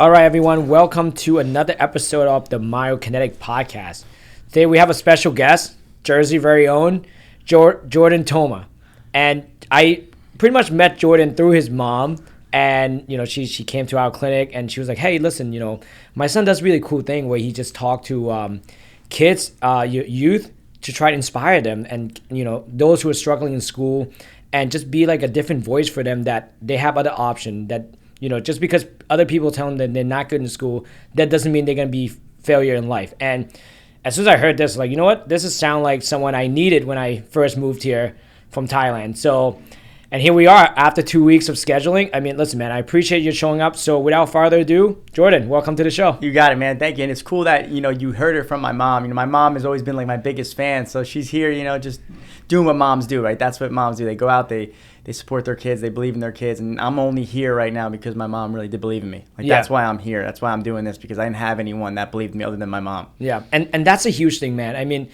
All right, everyone, welcome to another episode of the Myokinetix podcast. Today we have a special guest, Jersey very own, Jordan Toma. And I pretty much met Jordan through his mom. And, she came to our clinic and she was like, hey, listen, my son does a really cool thing where he just talked to kids, youth, to try to inspire them. And, those who are struggling in school and just be like a different voice for them that they have other option that, just because other people tell them that they're not good in school, that doesn't mean they're going to be failure in life. And as soon as I heard this, like, you know what? This is sound like someone I needed when I first moved here from Thailand. So, and here we are after 2 weeks of scheduling. I mean, listen, man, I appreciate you showing up. So without further ado, Jordan, welcome to the show. You got it, man. Thank you. And it's cool that, you heard it from my mom. My mom has always been like my biggest fan. So she's here, just doing what moms do, right? That's what moms do. They go out, they support their kids, they believe in their kids. And I'm only here right now because my mom really did believe in me. That's why I'm here. That's why I'm doing this, because I didn't have anyone that believed in me other than my mom. Yeah. And that's a huge thing, man. I mean,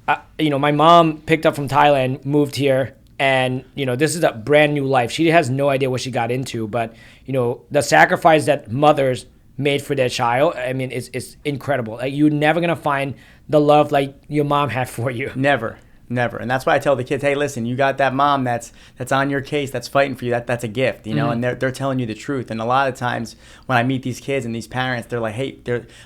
my mom picked up from Thailand, moved here. And, this is a brand new life. She has no idea what she got into. But, the sacrifice that mothers made for their child, I mean, it's incredible. Like, you're never going to find the love like your mom had for you. Never. And that's why I tell the kids, hey, listen, you got that mom that's on your case, that's fighting for you. That's a gift, and they're telling you the truth. And a lot of times when I meet these kids and these parents, they're like, hey,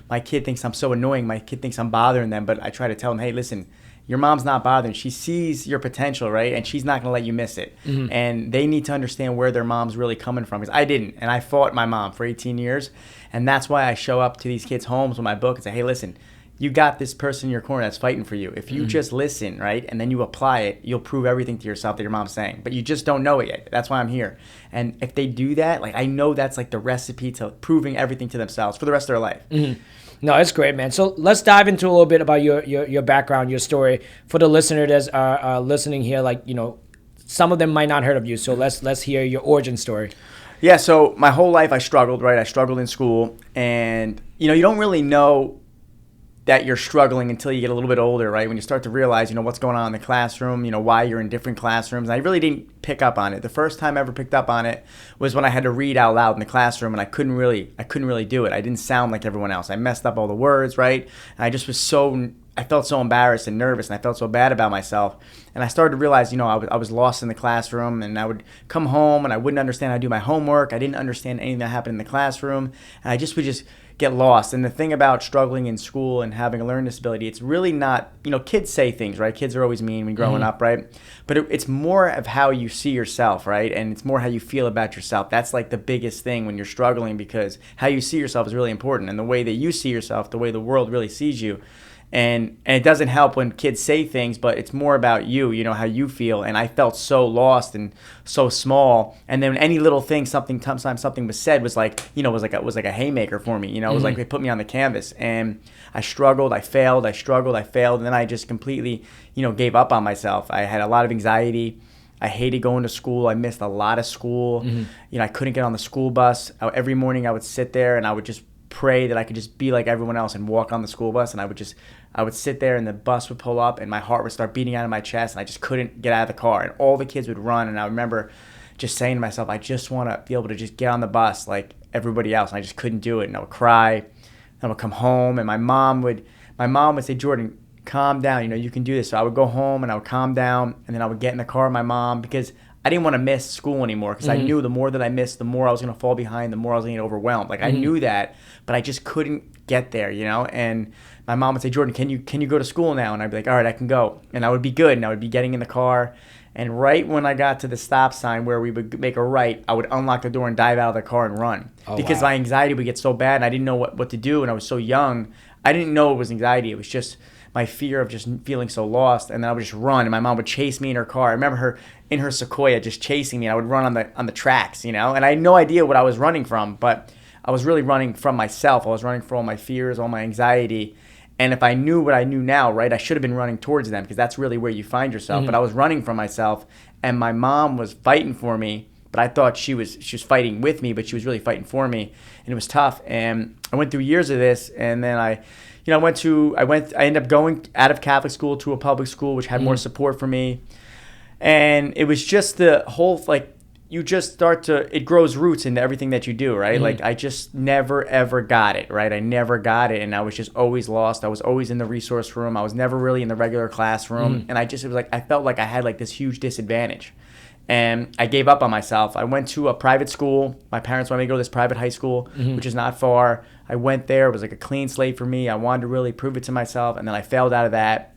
my kid thinks I'm so annoying. My kid thinks I'm bothering them. But I try to tell them, hey, listen, your mom's not bothering. She sees your potential, right? And she's not going to let you miss it. Mm-hmm. And they need to understand where their mom's really coming from. Because I didn't. And I fought my mom for 18 years. And that's why I show up to these kids' homes with my book and say, hey, listen, you got this person in your corner that's fighting for you. If you just listen, right, and then you apply it, you'll prove everything to yourself that your mom's saying. But you just don't know it yet. That's why I'm here. And if they do that, like, I know that's like the recipe to proving everything to themselves for the rest of their life. Mm-hmm. No, it's great, man. So let's dive into a little bit about your background, your story. For the listener that's listening here, like, some of them might not heard of you. So let's hear your origin story. Yeah, so my whole life I struggled, right? I struggled in school. And, you don't really know that you're struggling until you get a little bit older, right? When you start to realize, what's going on in the classroom, why you're in different classrooms. And I really didn't pick up on it. The first time I ever picked up on it was when I had to read out loud in the classroom, and I couldn't really do it. I didn't sound like everyone else. I messed up all the words, right? And I just I felt so embarrassed and nervous, and I felt so bad about myself. And I started to realize, I was lost in the classroom, and I would come home and I wouldn't understand how to do my homework. I didn't understand anything that happened in the classroom, and I just would get lost. And the thing about struggling in school and having a learning disability, it's really not, kids say things, right? Kids are always mean when growing up, right? But it's more of how you see yourself, right? And it's more how you feel about yourself. That's like the biggest thing when you're struggling, because how you see yourself is really important. And the way that you see yourself, the way the world really sees you. And it doesn't help when kids say things, but it's more about you, how you feel. And I felt so lost and so small. And then any little thing, sometimes something was said was like, was like a haymaker for me. It was like they put me on the canvas. And I struggled, I failed. And then I just completely, gave up on myself. I had a lot of anxiety. I hated going to school. I missed a lot of school. Mm-hmm. I couldn't get on the school bus. Every morning I would sit there and I would just pray that I could just be like everyone else and walk on the school bus. And I would sit there and the bus would pull up and my heart would start beating out of my chest and I just couldn't get out of the car. And all the kids would run. And I remember just saying to myself, I just want to be able to just get on the bus like everybody else. And I just couldn't do it. And I would cry. And I would come home and my mom would say, Jordan, calm down. You can do this. So I would go home and I would calm down. And then I would get in the car with my mom because I didn't want to miss school anymore, because I knew the more that I missed, the more I was going to fall behind, the more I was going to get overwhelmed. Like, I knew that, but I just couldn't get there, And my mom would say, Jordan, can you go to school now? And I'd be like, all right, I can go. And I would be good, and I would be getting in the car. And right when I got to the stop sign where we would make a right, I would unlock the door and dive out of the car and run. Because my anxiety would get so bad, and I didn't know what to do, and I was so young. I didn't know it was anxiety. It was just my fear of just feeling so lost. And then I would just run, and my mom would chase me in her car. I remember her in her Sequoia just chasing me, and I would run on the tracks, And I had no idea what I was running from, but I was really running from myself. I was running from all my fears, all my anxiety. And if I knew what I knew now, right, I should have been running towards them, because that's really where you find yourself. But I was running from myself, and my mom was fighting for me. But I thought she was fighting with me, but she was really fighting for me, and it was tough. And I went through years of this, and then I ended up going out of Catholic school to a public school, which had more support for me. And it was just the whole, like, you just start to, it grows roots into everything that you do, right? Like I just never ever got it, right? I never got it, and I was just always lost. I was always in the resource room. I was never really in the regular classroom, and it was like I felt like I had like this huge disadvantage, and I gave up on myself. I went to a private school. My parents wanted me to go to this private high school, which is not far. I went there. It was like a clean slate for me. I wanted to really prove it to myself, and then I failed out of that.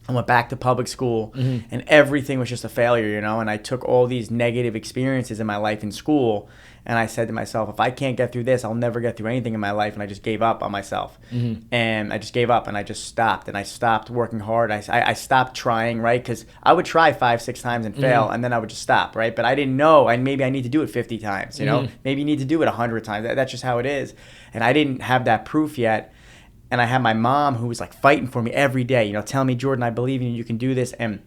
I went back to public school, and everything was just a failure, you know. And I took all these negative experiences in my life in school, and I said to myself, if I can't get through this, I'll never get through anything in my life. And I just gave up on myself, and I just gave up, and I just stopped, and I stopped working hard. I stopped trying, right? Because I would try 5-6 times and fail, and then I would just stop, right? But I didn't know, and maybe I need to do it 50 times, you know. Maybe you need to do it 100 times. That's just how it is, and I didn't have that proof yet. And I had my mom who was like fighting for me every day, you know, telling me, Jordan, I believe in you, you can do this. And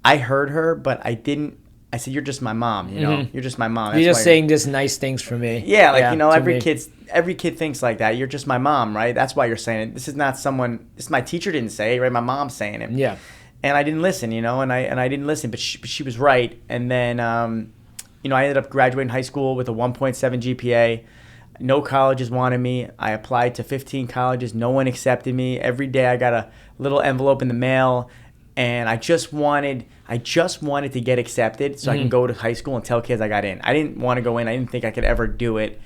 I heard her, but I didn't. I said, you're just my mom, you know, you're just my mom. You're just saying just nice things for me. Yeah, like, you know, every kid thinks like that. You're just my mom, right? That's why you're saying it. This is not someone, this my teacher didn't say it, right? My mom's saying it. Yeah. And I didn't listen, you know, and I didn't listen, but she was right. And then, you know, I ended up graduating high school with a 1.7 GPA. No colleges wanted me. I applied to 15 colleges. No one accepted me. Every day I got a little envelope in the mail, and I just wanted to get accepted so I can go to high school and tell kids I got in. I didn't want to go in. I didn't think I could ever do it.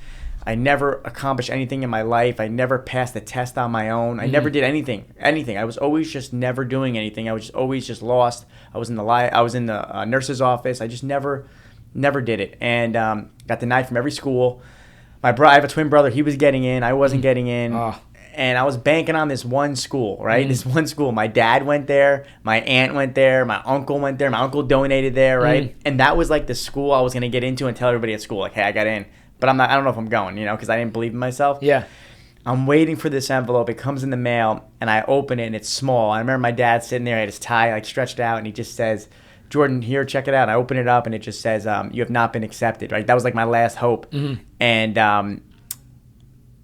I never accomplished anything in my life. I never passed a test on my own. I never did anything. I was always just never doing anything. I was just always just lost. I was in the nurse's office. I just never did it, and got denied from every school. I have a twin brother. He was getting in. I wasn't getting in. And I was banking on this one school, right? This one school. My dad went there. My aunt went there. My uncle went there. My uncle donated there, right? And that was like the school I was going to get into and tell everybody at school, like, hey, I got in. But I don't know if I'm going, you know, because I didn't believe in myself. Yeah. I'm waiting for this envelope. It comes in the mail, and I open it, and it's small. I remember my dad sitting there. He had his tie like stretched out, and he just says, Jordan, here, check it out. And I open it up, and it just says, you have not been accepted, right? That was like my last hope. And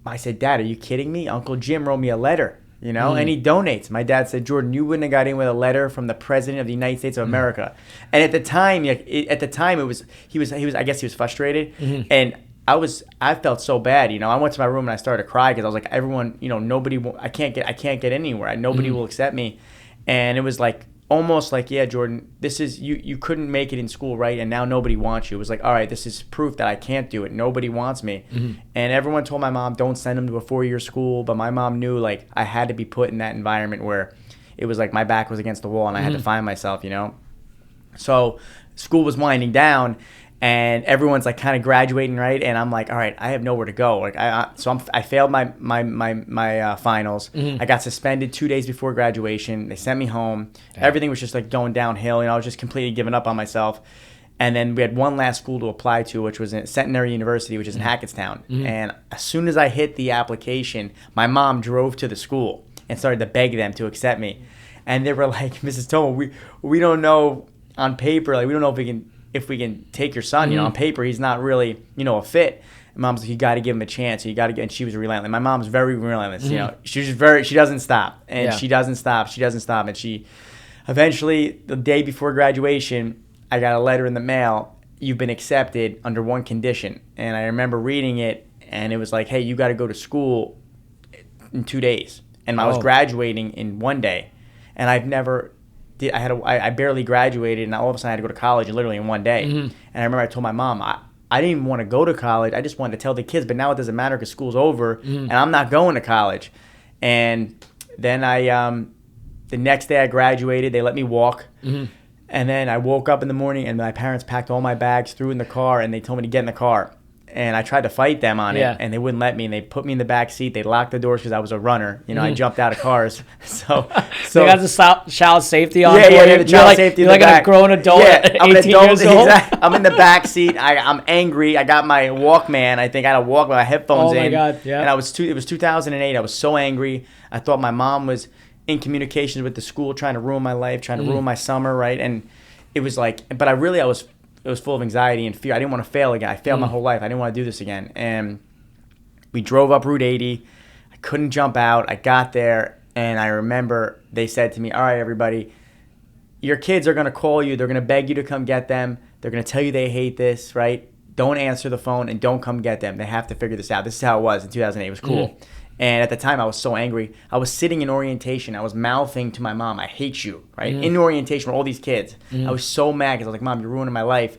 I said, Dad, are you kidding me? Uncle Jim wrote me a letter, you know, and he donates. My dad said, Jordan, you wouldn't have got in with a letter from the President of the United States of America. And at the time, he was I guess he was frustrated. And I felt so bad, you know. I went to my room and I started to cry because I was like, everyone, you know, I can't get anywhere. Nobody will accept me. And it was like, almost like, yeah, Jordan, this is, you couldn't make it in school, right? And now nobody wants you. It was like, all right, this is proof that I can't do it. Nobody wants me. And everyone told my mom, don't send him to a 4-year school. But my mom knew, like, I had to be put in that environment where it was like my back was against the wall and I had to find myself, you know? So school was winding down, and everyone's like kind of graduating, right? And I'm like, all right, I have nowhere to go. Like, I failed my finals. I got suspended 2 days before graduation. They sent me home. Everything was just like going downhill. You know, I was just completely giving up on myself. And then we had one last school to apply to, which was at Centenary University, which is in Hackettstown. And as soon as I hit the application, my mom drove to the school and started to beg them to accept me. And they were like, Mrs. Toma, we don't know on paper, like, we don't know if we can take your son, you know, on paper, he's not really, you know, a fit. And Mom's like, you got to give him a chance. And she was relentless. My mom's very relentless, you know. She doesn't stop. And she doesn't stop. And she, eventually, the day before graduation, I got a letter in the mail. You've been accepted under one condition. And I remember reading it, and it was like, hey, you got to go to school in 2 days. And I was graduating in 1 day. And I barely graduated, and all of a sudden I had to go to college literally in 1 day. And I remember I told my mom, I didn't even want to go to college. I just wanted to tell the kids, but now it doesn't matter because school's over, and I'm not going to college. And then the next day I graduated. They let me walk. And then I woke up in the morning, and my parents packed all my bags, threw in the car, and they told me to get in the car. And I tried to fight them on it, and they wouldn't let me. And they put me in the back seat. They locked the doors because I was a runner. You know, I jumped out of cars. So they got the child safety on. Yeah, the child safety. You're like a grown adult. Yeah, I'm an adult. Years old. Exactly. I'm in the back seat. I'm angry. I got my Walkman. I think I had a Walkman, my headphones in. Oh my God! Yeah. And it was 2008. I was so angry. I thought my mom was in communications with the school, trying to ruin my life, trying to ruin my summer, right? And it was like, but I was full of anxiety and fear. I didn't want to fail again. I failed my whole life. I didn't want to do this again. And we drove up Route 80. I couldn't jump out. I got there, and I remember they said to me, all right, everybody, your kids are going to call you. They're going to beg you to come get them. They're going to tell you they hate this, right? Don't answer the phone and don't come get them. They have to figure this out. This is how it was in 2008. It was cool. Mm-hmm. And at the time, I was so angry. I was sitting in orientation. I was mouthing to my mom, I hate you, right? In orientation with all these kids. I was so mad because I was like, Mom, you're ruining my life.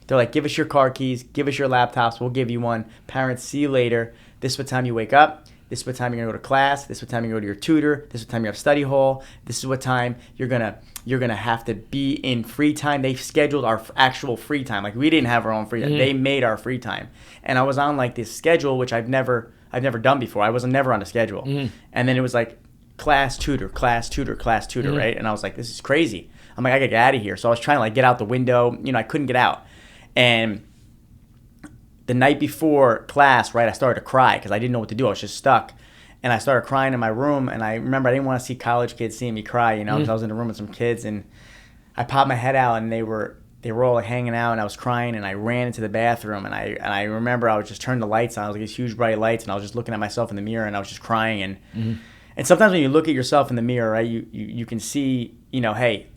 They're like, give us your car keys. Give us your laptops. We'll give you one. Parents, see you later. This is what time you wake up. This is what time you're going to go to class. This is what time you go to your tutor. This is what time you have study hall. This is what time you're gonna have to be in free time. They scheduled our actual free time. Like, we didn't have our own free time. They made our free time. And I was on like this schedule, which I've never done before. I was never on a schedule. And then it was like class, tutor, class, tutor, class, tutor, right? And I was like, this is crazy. I'm like, I gotta get out of here. So I was trying to like get out the window. I couldn't get out. And the night before class, right, I started to cry because I didn't know what to do. I was just stuck. And I started crying in my room. And I remember I didn't want to see college kids seeing me cry, because I was in a room with some kids. And I popped my head out, and they were all like hanging out, and I was crying. And I ran into the bathroom. And I remember I was just turning the lights on. I was like these huge bright lights. And I was just looking at myself in the mirror, and I was just crying. And sometimes when you look at yourself in the mirror, right, you can see, hey,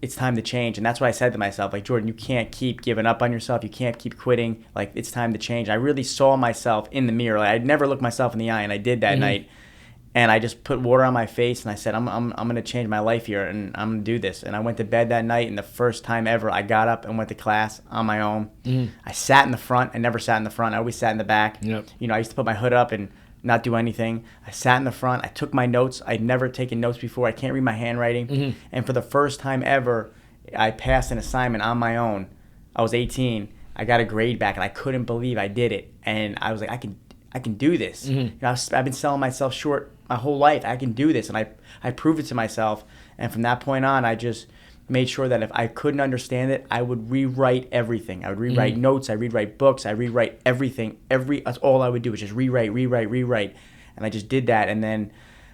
it's time to change. And that's what I said to myself, like, Jordan, you can't keep giving up on yourself. You can't keep quitting. Like, it's time to change. I really saw myself in the mirror. Like, I'd never looked myself in the eye, and I did that night. And I just put water on my face, and I said, I'm going to change my life here, and I'm going to do this. And I went to bed that night, and the first time ever, I got up and went to class on my own. I sat in the front. I never sat in the front. I always sat in the back. Yep. I used to put my hood up and not do anything. I sat in the front. I took my notes. I'd never taken notes before. I can't read my handwriting. And for the first time ever, I passed an assignment on my own. I was 18. I got a grade back, and I couldn't believe I did it. And I was like, I can do this. I've been selling myself short my whole life. I can do this, and I proved it to myself. And from that point on, I just made sure that if I couldn't understand it, I would rewrite everything. I would rewrite notes. I rewrite books. I rewrite everything. That's all I would do was just rewrite. And I just did that, and then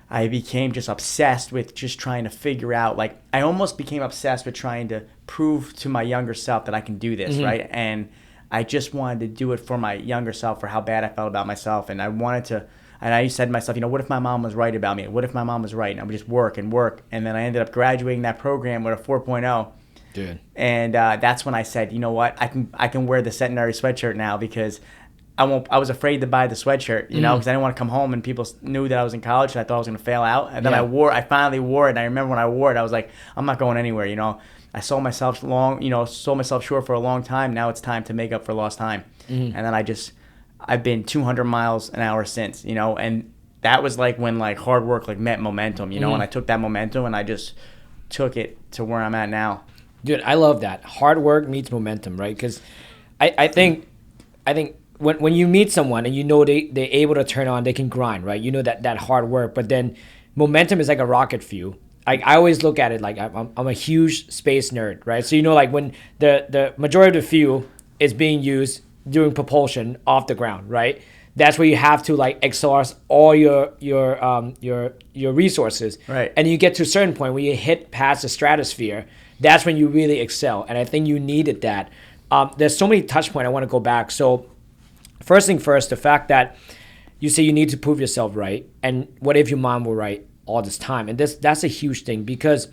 I became just obsessed with just trying to figure out, like, I almost became obsessed with trying to prove to my younger self that I can do this, right? And I just wanted to do it for my younger self, for how bad I felt about myself. And I said to myself, what if my mom was right about me? What if my mom was right? And I would just work. And then I ended up graduating that program with a 4.0. Dude. And that's when I said, you know what? I can wear the Centenary sweatshirt now, because I was afraid to buy the sweatshirt, because I didn't want to come home and people knew that I was in college and I thought I was going to fail out. And then I finally wore it. And I remember when I wore it, I was like, I'm not going anywhere, I sold myself short for a long time. Now it's time to make up for lost time. And then I've been 200 miles an hour since, and that was like when like hard work like met momentum, and I took that momentum and I just took it to where I'm at now. Dude, I love that. Hard work meets momentum, right? Because I think when you meet someone and they're able to turn on, they can grind, right? That hard work, but then momentum is like a rocket fuel. I always look at it like I'm a huge space nerd, right? So like when the majority of the fuel is being used during propulsion off the ground, right? That's where you have to like exhaust all your resources, right? And you get to a certain point when you hit past the stratosphere. That's when you really excel, and I think you needed that. There's so many touch points I want to go back. So first thing first, the fact that you say you need to prove yourself right, and what if your mom were right all this time? And that's a huge thing, because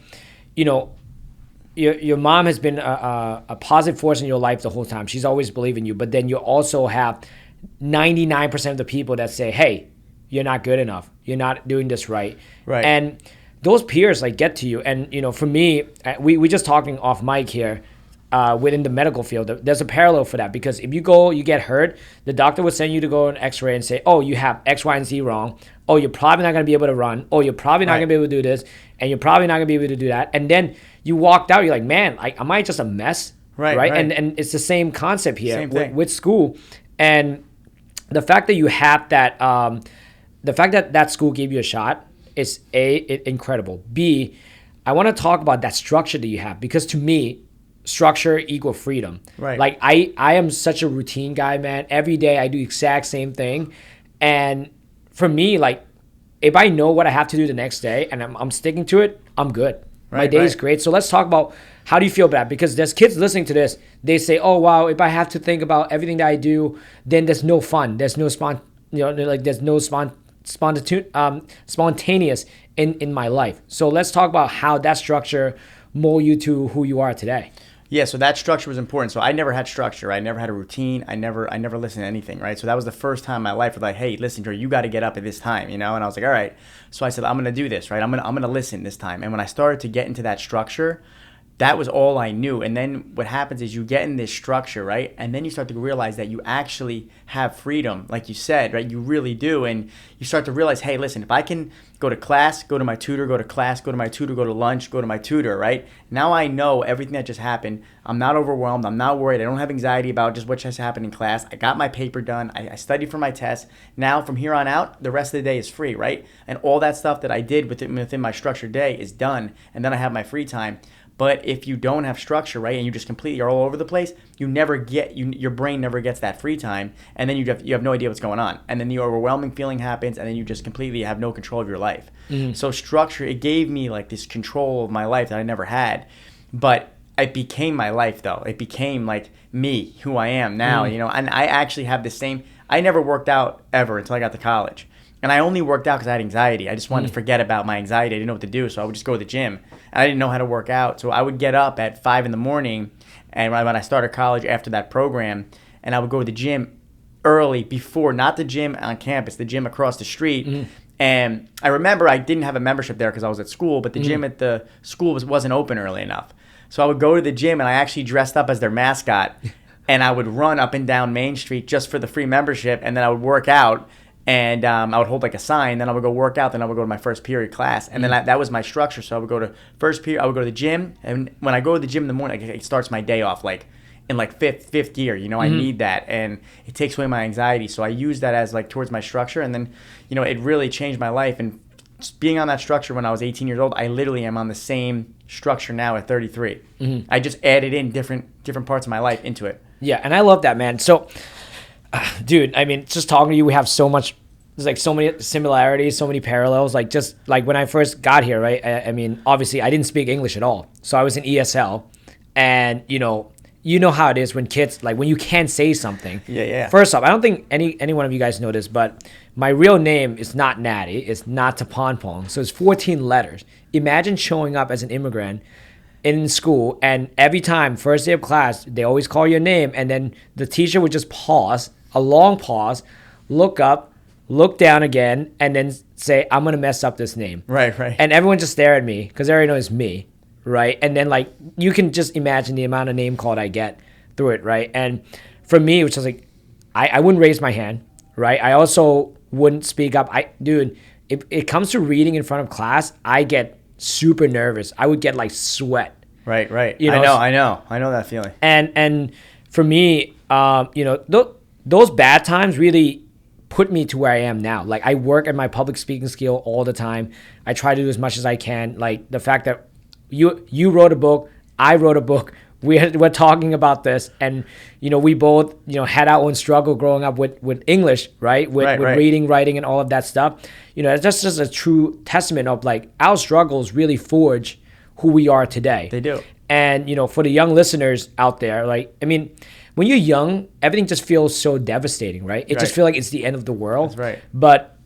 your mom has been a positive force in your life the whole time. She's always believed in you, but then you also have 99% of the people that say, hey, you're not good enough, you're not doing this right. And those peers like get to you. And for me, we just talking off mic here, within the medical field, there's a parallel for that, because if you get hurt, the doctor would send you to go an x-ray and say, oh, you have X, Y, and Z wrong. Oh, you're probably not going to be able to run. Oh, you're probably not going to be able to do this. And you're probably not going to be able to do that. And then you walked out, you're like, man, am I just a mess? Right. And it's the same concept here with school. And the fact that you have that, the fact that school gave you a shot is incredible. B, I want to talk about that structure that you have, because to me, structure equal freedom. Right. Like I am such a routine guy, man. Every day I do the exact same thing. And for me, like, if I know what I have to do the next day and I'm sticking to it, I'm good. My day is great. So let's talk about, how do you feel about that? Because there's kids listening to this. They say, oh, wow, if I have to think about everything that I do, then there's no fun. There's no there's no spontaneous in my life. So let's talk about how that structure mold you to who you are today. Yeah, so that structure was important. So I never had structure. I never had a routine. I never listened to anything, right? So that was the first time in my life where like, hey, listen, Joe, you got to get up at this time, you know? And I was like, all right. So I said, I'm going to do this, right? I'm going to listen this time. And when I started to get into that structure, that was all I knew. And then what happens is you get in this structure, right? And then you start to realize that you actually have freedom, like you said, right? You really do. And you start to realize, hey, listen, if I can go to class, go to my tutor, go to class, go to my tutor, go to lunch, go to my tutor, right? Now I know everything that just happened. I'm not overwhelmed. I'm not worried. I don't have anxiety about just what just happened in class. I got my paper done. I studied for my test. Now from here on out, the rest of the day is free, right? And all that stuff that I did within my structured day is done. And then I have my free time. But if you don't have structure, right, and you just completely are all over the place, you never get your brain never gets that free time, and then you have no idea what's going on, and then the overwhelming feeling happens, and then you just completely have no control of your life. Mm-hmm. So structure, it gave me like this control of my life that I never had, but it became my life though. It became like me, who I am now, you know. And I actually have the same. I never worked out ever until I got to college. And I only worked out because I had anxiety. I just wanted to forget about my anxiety. I didn't know what to do, so I would just go to the gym. And I didn't know how to work out, so I would get up at 5 in the morning, and when I started college after that program, and I would go to the gym early before, not the gym on campus, the gym across the street. Mm-hmm. And I remember I didn't have a membership there because I was at school, but the gym at the school wasn't open early enough. So I would go to the gym, and I actually dressed up as their mascot, and I would run up and down Main Street just for the free membership, and then I would work out. And I would hold like a sign, then I would go work out, then I would go to my first period class. And then that was my structure. So I would go to first period, I would go to the gym. And when I go to the gym in the morning, it starts my day off like in like fifth gear. You know, I need that. And it takes away my anxiety. So I use that as like towards my structure. And then, you know, it really changed my life. And just being on that structure when I was 18 years old, I literally am on the same structure now at 33. I just added in different parts of my life into it. Yeah, and I love that, man. So... dude, I mean, just talking to you, we have there's like so many similarities, so many parallels. Like just like when I first got here, right? I mean, obviously I didn't speak English at all. So I was in ESL, and you know how it is when kids, like when you can't say something. Yeah. First off, I don't think any one of you guys know this, but my real name is not Natty. It's not Taponpong. So it's 14 letters. Imagine showing up as an immigrant in school, and every time, first day of class, they always call your name, and then the teacher would just pause, a long pause, look up, look down again, and then say, I'm going to mess up this name. Right. And everyone just stare at me because they already know it's me, right? And then, like, you can just imagine the amount of name called I get through it, right? And for me, which was like, I wouldn't raise my hand, right? I also wouldn't speak up. Dude, if it comes to reading in front of class, I get super nervous. I would get, like, sweat. Right. You know? I know that feeling. And for me, you know, those bad times really put me to where I am now. Like, I work at my public speaking skill all the time. I try to do as much as I can. Like, the fact that you wrote a book, I wrote a book, we're talking about this, and you know, we both, you know, had our own struggle growing up with English, right? With reading, writing, and all of that stuff. You know, it's just a true testament of like our struggles really forge who we are today. They do. And you know, for the young listeners out there, like, I mean, when you're young, everything just feels so devastating, right? It just feels like it's the end of the world. That's right. But,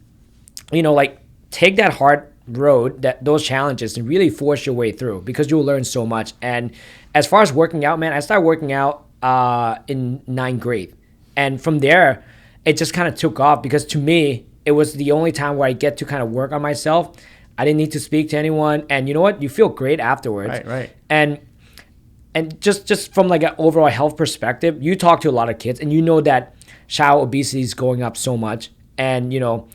you know, like, take that hard road, those challenges, and really force your way through, because you'll learn so much. And as far as working out, man, I started working out in 9th grade. And from there, it just kind of took off, because to me, it was the only time where I get to kind of work on myself. I didn't need to speak to anyone. And you know what? You feel great afterwards. Right. And just from like an overall health perspective, you talk to a lot of kids, and you know that child obesity is going up so much. And, you know,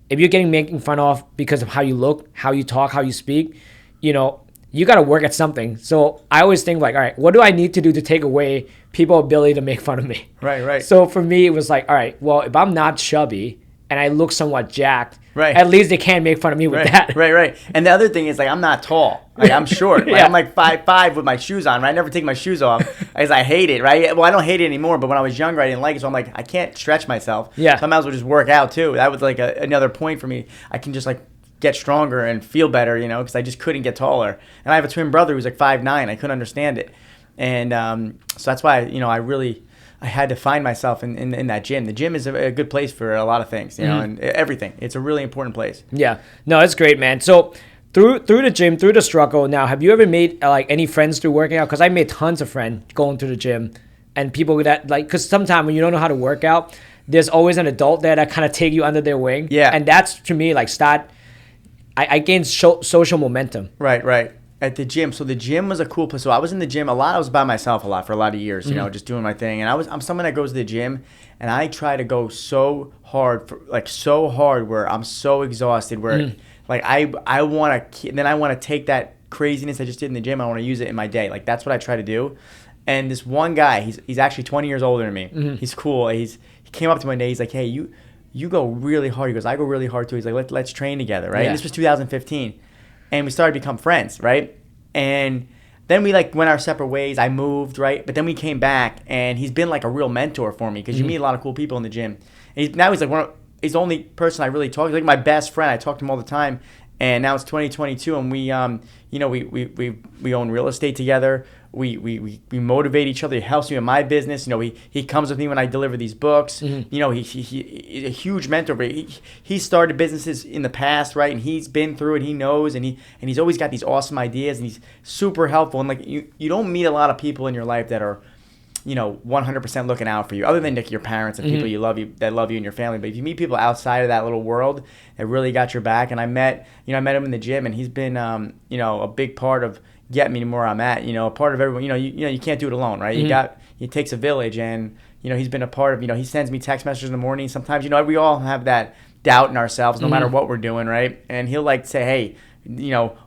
if you're getting making fun of because of how you look, how you talk, how you speak, you know, you got to work at something. So I always think like, all right, what do I need to do to take away people's ability to make fun of me? Right. So for me, it was like, all right, well, if I'm not chubby and I look somewhat jacked, at least they can't make fun of me with that. Right. And the other thing is, like, I'm not tall. Like, I'm short. Like, I'm like 5'5" with my shoes on, right? I never take my shoes off because I hate it, right? Well, I don't hate it anymore, but when I was younger, I didn't like it. So I'm like, I can't stretch myself. Yeah. So I might as well just work out, too. That was, like, another point for me. I can just, like, get stronger and feel better, you know, because I just couldn't get taller. And I have a twin brother who's, like, 5'9". I couldn't understand it. And so that's why, you know, I had to find myself in that gym. The gym is a good place for a lot of things, you know, and everything. It's a really important place. Yeah. No, it's great, man. So through the gym, through the struggle. Now, have you ever made like any friends through working out? Because I made tons of friends going to the gym, and people that like, because sometimes when you don't know how to work out, there's always an adult there that kind of take you under their wing. Yeah. And that's to me like I gained social momentum. Right. At the gym. So the gym was a cool place. So I was in the gym a lot. I was by myself a lot for a lot of years, you know, just doing my thing. And I'm someone that goes to the gym, and I try to go so hard where I'm so exhausted where like I want to take that craziness I just did in the gym. I want to use it in my day. Like that's what I try to do. And this one guy, he's actually 20 years older than me. He's cool. He came up to me one day. He's like, "Hey, you go really hard." He goes, "I go really hard too." He's like, let's train together, right? Yeah. And this was 2015. And we started to become friends, right? And then we like went our separate ways. I moved, right? But then we came back, and he's been like a real mentor for me because you meet a lot of cool people in the gym. And he's like he's the only person I really talk to. He's like my best friend. I talk to him all the time. And now it's 2022, and we own real estate together. We motivate each other. He helps me in my business. You know, he comes with me when I deliver these books. You know, he's a huge mentor. But he started businesses in the past, right? And he's been through it. He knows, and he's always got these awesome ideas, and he's super helpful. And like you don't meet a lot of people in your life that are, you know, 100% looking out for you, other than like your parents and people that love you and your family. But if you meet people outside of that little world that really got your back, and I met him in the gym, and he's been a big part of getting me to where I'm at. You know, a part of everyone. You can't do it alone, right? It takes a village, and he's been a part of. He sends me text messages in the morning. Sometimes we all have that doubt in ourselves, no matter what we're doing, right? And he'll like say, "Hey,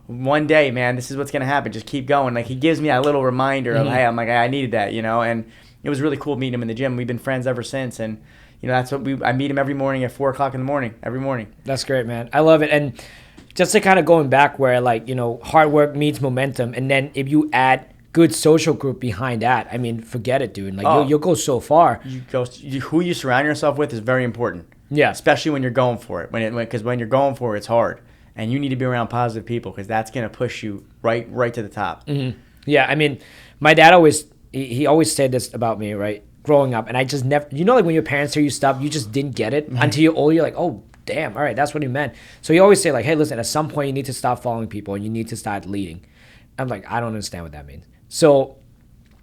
one day, man, this is what's going to happen. Just keep going." Like he gives me that little reminder of, hey, I'm like, I needed that, and it was really cool meeting him in the gym. We've been friends ever since. And, that's what I meet him every morning at 4:00 in the morning, every morning. That's great, man. I love it. And just to kind of going back where like, hard work meets momentum. And then if you add good social group behind that, I mean, forget it, dude. Like you'll go so far. Who you surround yourself with is very important. Yeah. Especially when you're going for it. Because when you're going for it, it's hard. And you need to be around positive people because that's going to push you right to the top. Yeah, I mean, my dad he always said this about me, right, growing up. And I just never, like when your parents tell you stuff, you just didn't get it until you're older. You're like, oh, damn, all right, that's what he meant. So he always say like, hey, listen, at some point you need to stop following people and you need to start leading. I'm like, I don't understand what that means. So,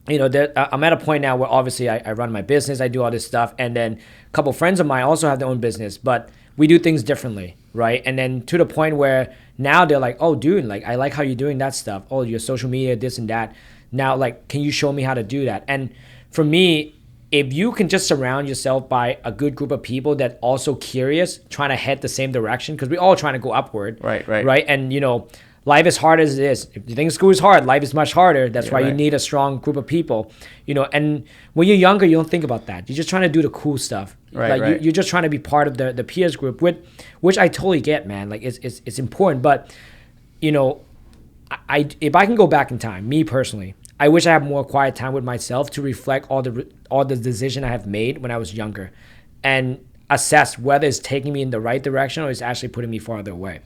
I'm at a point now where obviously I run my business, I do all this stuff. And then a couple friends of mine also have their own business, but we do things differently, right? And then to the point where now they're like, oh, dude, like, I like how you're doing that stuff. Oh, your social media, this and that. Now, like, can you show me how to do that? And for me, if you can just surround yourself by a good group of people that also curious, trying to head the same direction, because we're all trying to go upward. Right. And, life is hard as it is. If you think school is hard, life is much harder. That's why you need a strong group of people, and when you're younger, you don't think about that. You're just trying to do the cool stuff. Right. You're just trying to be part of the peers group, which I totally get, man. Like it's important. But, if I can go back in time, me personally, I wish I had more quiet time with myself to reflect all the decision I have made when I was younger and assess whether it's taking me in the right direction or it's actually putting me farther away.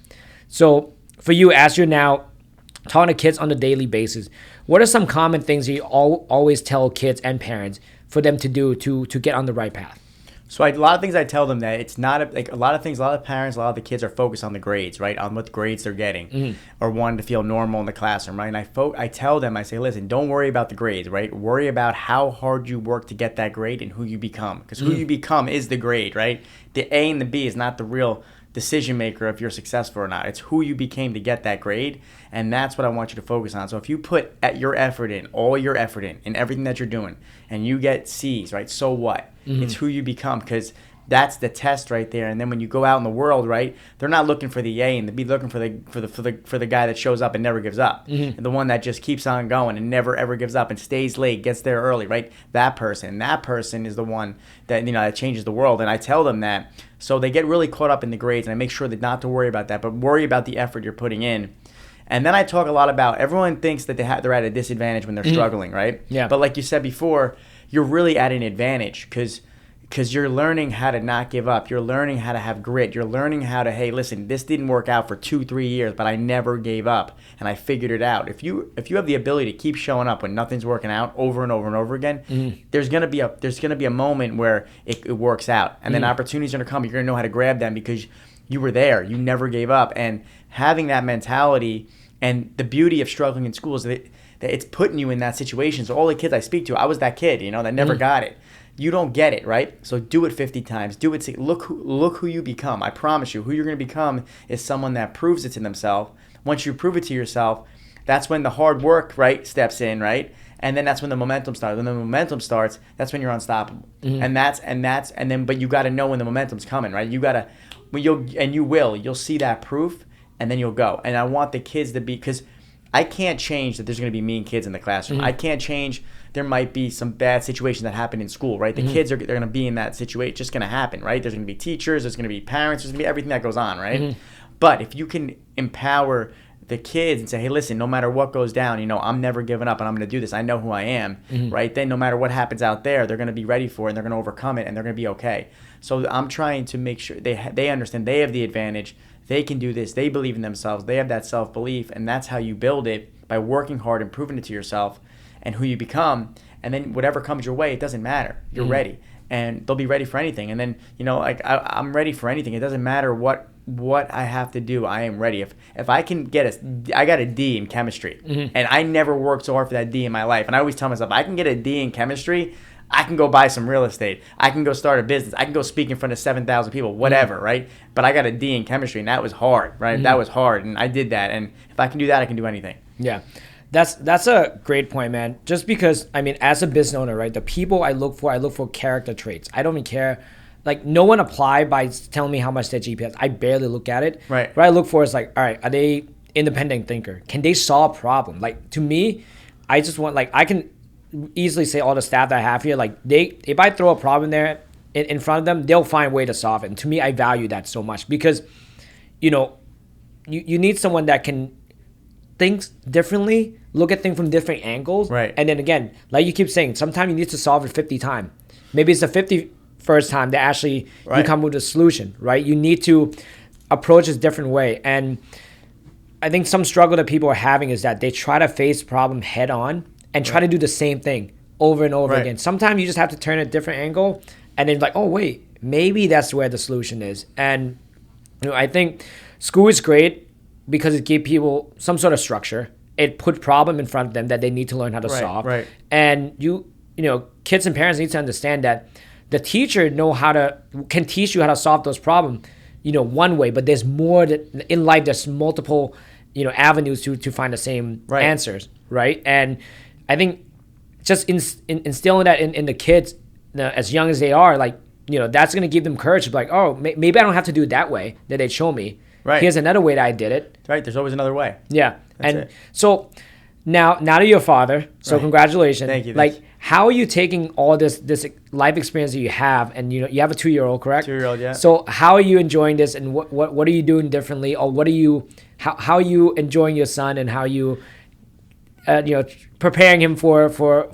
So for you, as you're now talking to kids on a daily basis, what are some common things you always tell kids and parents for them to do to get on the right path? So a lot of things I tell them that it's not like a lot of things. A lot of parents, a lot of the kids are focused on the grades, right? On what grades they're getting, or wanting to feel normal in the classroom, right? And I tell them, I say, listen, don't worry about the grades, right? Worry about how hard you work to get that grade and who you become, because who you become is the grade, right? The A and the B is not the real decision maker if you're successful or not. It's who you became to get that grade, and that's what I want you to focus on. So if you put your effort in, all your effort in everything that you're doing, and you get C's, right? So what? It's who you become, because that's the test right there. And then when you go out in the world, right, they're not looking for the A and the B, looking for the guy that shows up and never gives up, and the one that just keeps on going and never ever gives up and stays late, gets there early, right? That person is the one that that changes the world. And I tell them that, so they get really caught up in the grades, and I make sure that not to worry about that, but worry about the effort you're putting in. And then I talk a lot about, everyone thinks that they're at a disadvantage when they're struggling, right? Yeah. But like you said before, you're really at an advantage because you're learning how to not give up. You're learning how to have grit. You're learning how to, hey, listen, this didn't work out for 2-3 years, but I never gave up and I figured it out. If you have the ability to keep showing up when nothing's working out over and over and over again, there's gonna be a moment where it works out, and then opportunities are gonna come. You're gonna know how to grab them because you were there. You never gave up. And having that mentality, and the beauty of struggling in school is that it's putting you in that situation. So all the kids I speak to, I was that kid, that never got it. You don't get it, right? So do it 50 times. Do it. Look who you become. I promise you, who you're going to become is someone that proves it to themselves. Once you prove it to yourself, that's when the hard work, right, steps in, right? And then that's when the momentum starts. When the momentum starts, that's when you're unstoppable. But you got to know when the momentum's coming, right? You'll see that proof, and then you'll go. And I want the kids to be, because I can't change that there's going to be mean kids in the classroom. I can't change there might be some bad situations that happen in school, right? The kids they're going to be in that situation. It's just going to happen, right? There's going to be teachers, there's going to be parents, there's going to be everything that goes on, right? But if you can empower the kids and say, hey, listen, no matter what goes down, I'm never giving up and I'm going to do this. I know who I am, right? Then no matter what happens out there, they're going to be ready for it and they're going to overcome it and they're going to be okay. So I'm trying to make sure they understand they have the advantage. They can do this. They believe in themselves. They have that self-belief, and that's how you build it, by working hard and proving it to yourself and who you become. And then whatever comes your way, it doesn't matter. You're ready, and they'll be ready for anything. And then, I'm ready for anything. It doesn't matter what I have to do. I am ready. If I can I got a D in chemistry, and I never worked so hard for that D in my life. And I always tell myself, I can get a D in chemistry, I can go buy some real estate. I can go start a business. I can go speak in front of 7,000 people, whatever, right? But I got a D in chemistry, and that was hard, right? That was hard, and I did that. And if I can do that, I can do anything. Yeah. That's a great point, man. Just because, as a business owner, right, the people I look for character traits. I don't even care. Like, no one applied by telling me how much their GPA is. I barely look at it. Right. What I look for is all right, are they independent thinker? Can they solve problem? Like, to me, I just want, I can easily say all the staff that I have here, if I throw a problem there in front of them, they'll find a way to solve it. And to me, I value that so much because, you need someone that can think differently, look at things from different angles. Right. And then again, like you keep saying, sometimes you need to solve it 50 times. Maybe it's the 51st time that actually you come with a solution, right? You need to approach this different way. And I think some struggle that people are having is that they try to face problem head on and try to do the same thing over and over again. Sometimes you just have to turn a different angle and then oh wait, maybe that's where the solution is. And I think school is great because it gave people some sort of structure. It put problem in front of them that they need to learn how to solve. Right. And kids and parents need to understand that the teacher can teach you how to solve those problems, one way, but there's more in life. There's multiple, avenues to find the same answers, right? And I think just instilling that in the kids as young as they are, that's going to give them courage to be like, oh, maybe I don't have to do it that way that they show me. Right. Here's another way that I did it. Right. There's always another way. Yeah. That's it. So now that you're a father, so congratulations. Thank you. How are you taking all this life experience that you have, and you have a 2-year-old, correct? 2-year-old, yeah. So how are you enjoying this, and what are you doing differently, or how are you enjoying your son, and how are you preparing him for